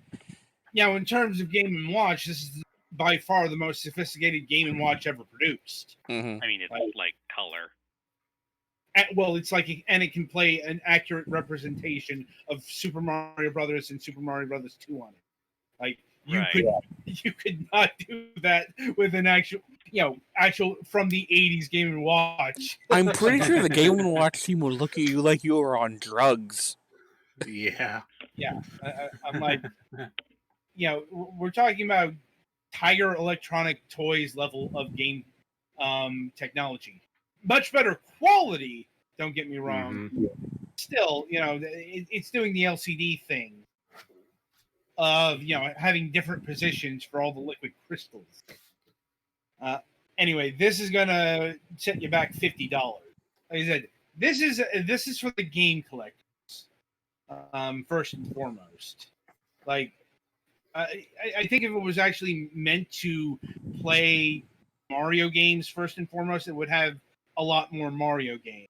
in terms of Game & Watch, this is by far the most sophisticated Game & Watch ever produced.
Mhm.
I mean, it's like color.
Well, it's like, and it can play an accurate representation of Super Mario Brothers and Super Mario Brothers 2 on it. Like, you could not do that with an actual from the 80s Game & Watch.
I'm pretty sure the Game & Watch team would look at you like you were on drugs.
Yeah.
Yeah, I'm like, we're talking about Tiger Electronic Toys level of game technology. Much better quality, don't get me wrong. Still, it's doing the LCD thing of having different positions for all the liquid crystals. Anyway, this is gonna set you back $50. Like I said, this is for the game collectors. First and foremost, like I think if it was actually meant to play Mario games first and foremost, it would have a lot more Mario games.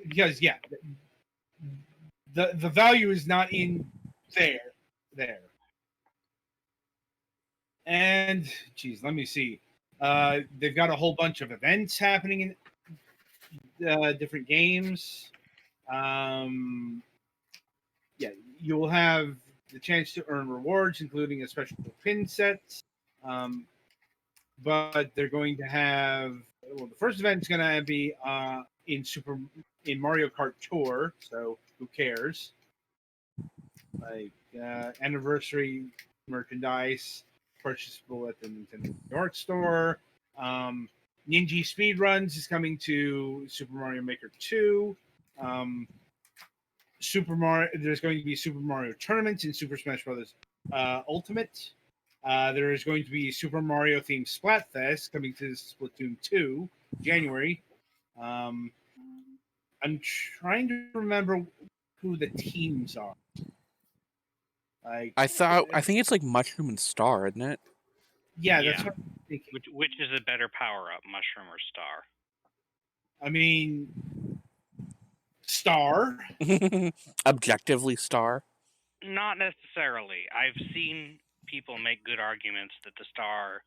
Because the value is not in there. And geez, let me see. They've got a whole bunch of events happening different games. Yeah, you will have the chance to earn rewards, including a special pin set. But they're going to have the first event is going to be in Mario Kart Tour. So who cares? Like anniversary merchandise purchasable at the Nintendo New York store. Ninja Speedruns is coming to Super Mario Maker 2. Super Mario. There's going to be Super Mario tournaments in Super Smash Bros. Ultimate. There is going to be Super Mario themed Splatfest coming to Splatoon 2 January. I'm trying to remember who the teams are. Like
I think it's like Mushroom and Star, isn't it?
yeah, that's
Yeah.
what I'm thinking.
Which is a better power up, Mushroom or Star?
I mean, Star.
Objectively Star.
Not necessarily. I've seen people make good arguments that the Star.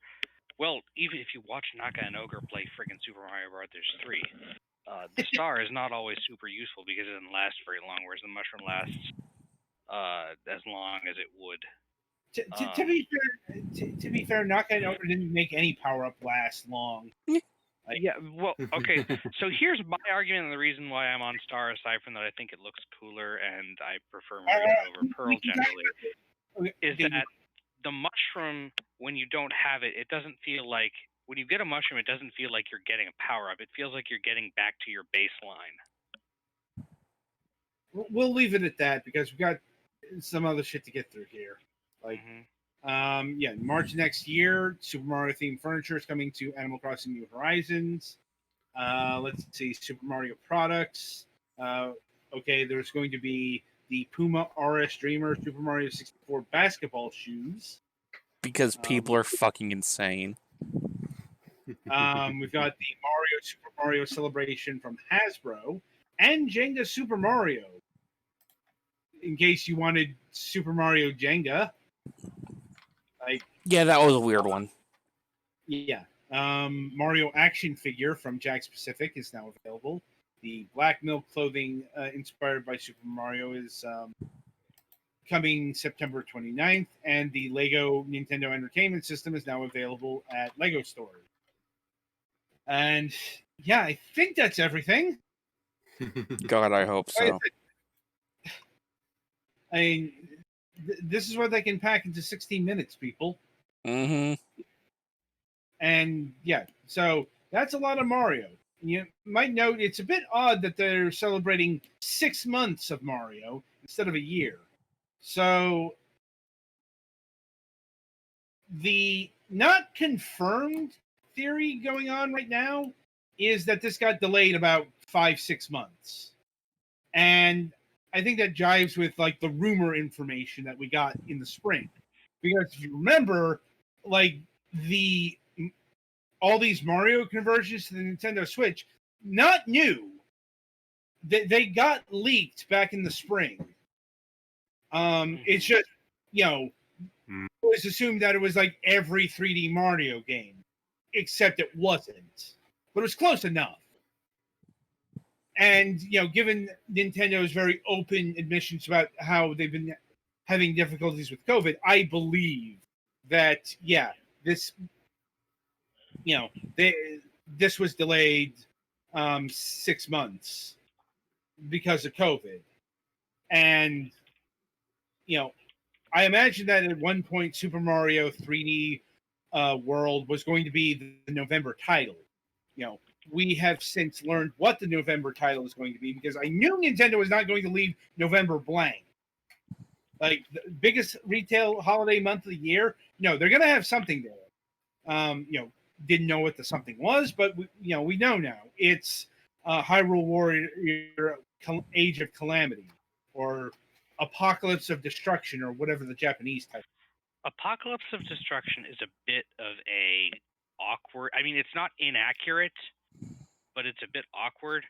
Well, even if you watch Naka and Ogre play friggin' Super Mario Bros. 3, the Star is not always super useful because it doesn't last very long, whereas the Mushroom lasts as long as it would.
To be fair, Naka and Ogre didn't make any power up last long.
Yeah, well, okay. So here's my argument, and the reason why I'm on Star, aside from that I think it looks cooler and I prefer Marina over Pearl generally, is that the Mushroom, when you don't have it, it doesn't feel like, when you get a Mushroom, it doesn't feel like you're getting a power-up. It feels like you're getting back to your baseline.
We'll leave it at that because we got some other shit to get through here. Like, March next year, Super Mario themed furniture is coming to Animal Crossing New Horizons. Let's see, Super Mario products. Okay, there's going to be the Puma RS Dreamer Super Mario 64 basketball shoes.
Because people are fucking insane.
We've got the Super Mario Celebration from Hasbro and Jenga Super Mario. In case you wanted Super Mario Jenga.
Yeah, that was a weird one.
Yeah. Mario action figure from Jack's Pacific is now available. The Black Milk clothing inspired by Super Mario is coming September 29th, and the Lego Nintendo Entertainment System is now available at Lego stores. And yeah, I think that's everything.
God, I hope so.
I mean, this is what they can pack into 16 minutes, people.
Mm-hmm.
And yeah, so that's a lot of Mario. You might note it's a bit odd that they're celebrating 6 months of Mario instead of a year. So the not confirmed theory going on right now is that this got delayed about 5-6 months. And I think that jives with like the rumor information that we got in the spring. Because if you remember, like all these Mario conversions to the Nintendo Switch, not new. They got leaked back in the spring. It's just, it was assumed that it was like every 3D Mario game, except it wasn't. But it was close enough. And, given Nintendo's very open admissions about how they've been having difficulties with COVID, I believe that, this this was delayed 6 months because of COVID. And, I imagine that at one point Super Mario 3D World was going to be the November title. We have since learned what the November title is going to be because I knew Nintendo was not going to leave November blank. Like the biggest retail holiday month of the year, no, they're going to have something there. Didn't know what the something was, but we know now. It's Hyrule Warrior Age of Calamity or Apocalypse of Destruction or whatever the Japanese title.
Apocalypse of Destruction is a bit of a awkward. I mean, it's not inaccurate, but it's a bit awkward.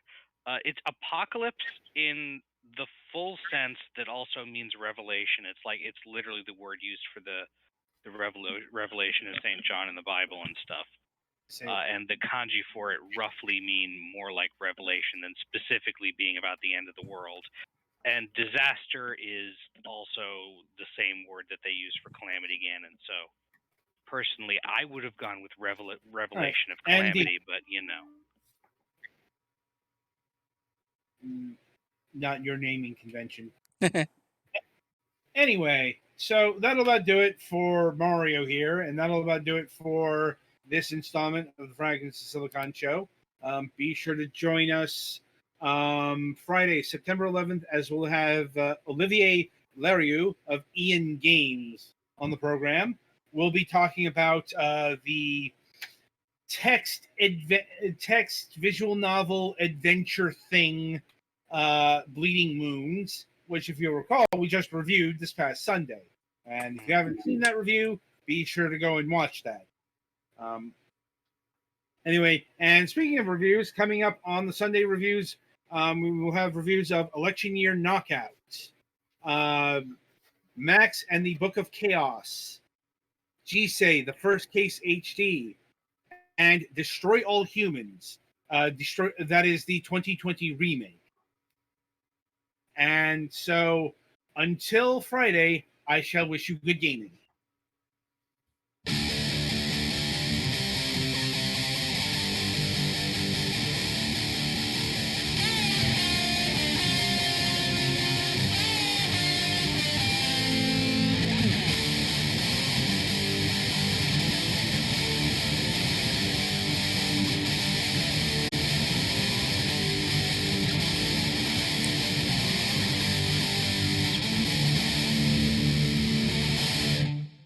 It's apocalypse in the full sense that also means revelation. It's like it's literally the word used for the revelation of St. John in the Bible and stuff. and the kanji for it roughly mean more like revelation than specifically being about the end of the world. And disaster is also the same word that they use for calamity Ganon. So personally, I would have gone with revelation of
And
calamity, but
not your naming convention. Anyway, so that'll about do it for Mario here, and that'll about do it for this installment of the Fragments of Silicon show. Be sure to join us Friday, September 11th, as we'll have Olivier Lerieux of Ian Games on the program. We'll be talking about the text visual novel adventure thing, Bleeding Moons, which, if you'll recall, we just reviewed this past Sunday. And if you haven't seen that review, be sure to go and watch that. Anyway, and speaking of reviews, coming up on the Sunday reviews, we will have reviews of Election Year Knockout, Max and the Book of Chaos, Jisei, The First Case HD, and Destroy All Humans. That is the 2020 remake. And so, until Friday, I shall wish you good gaming.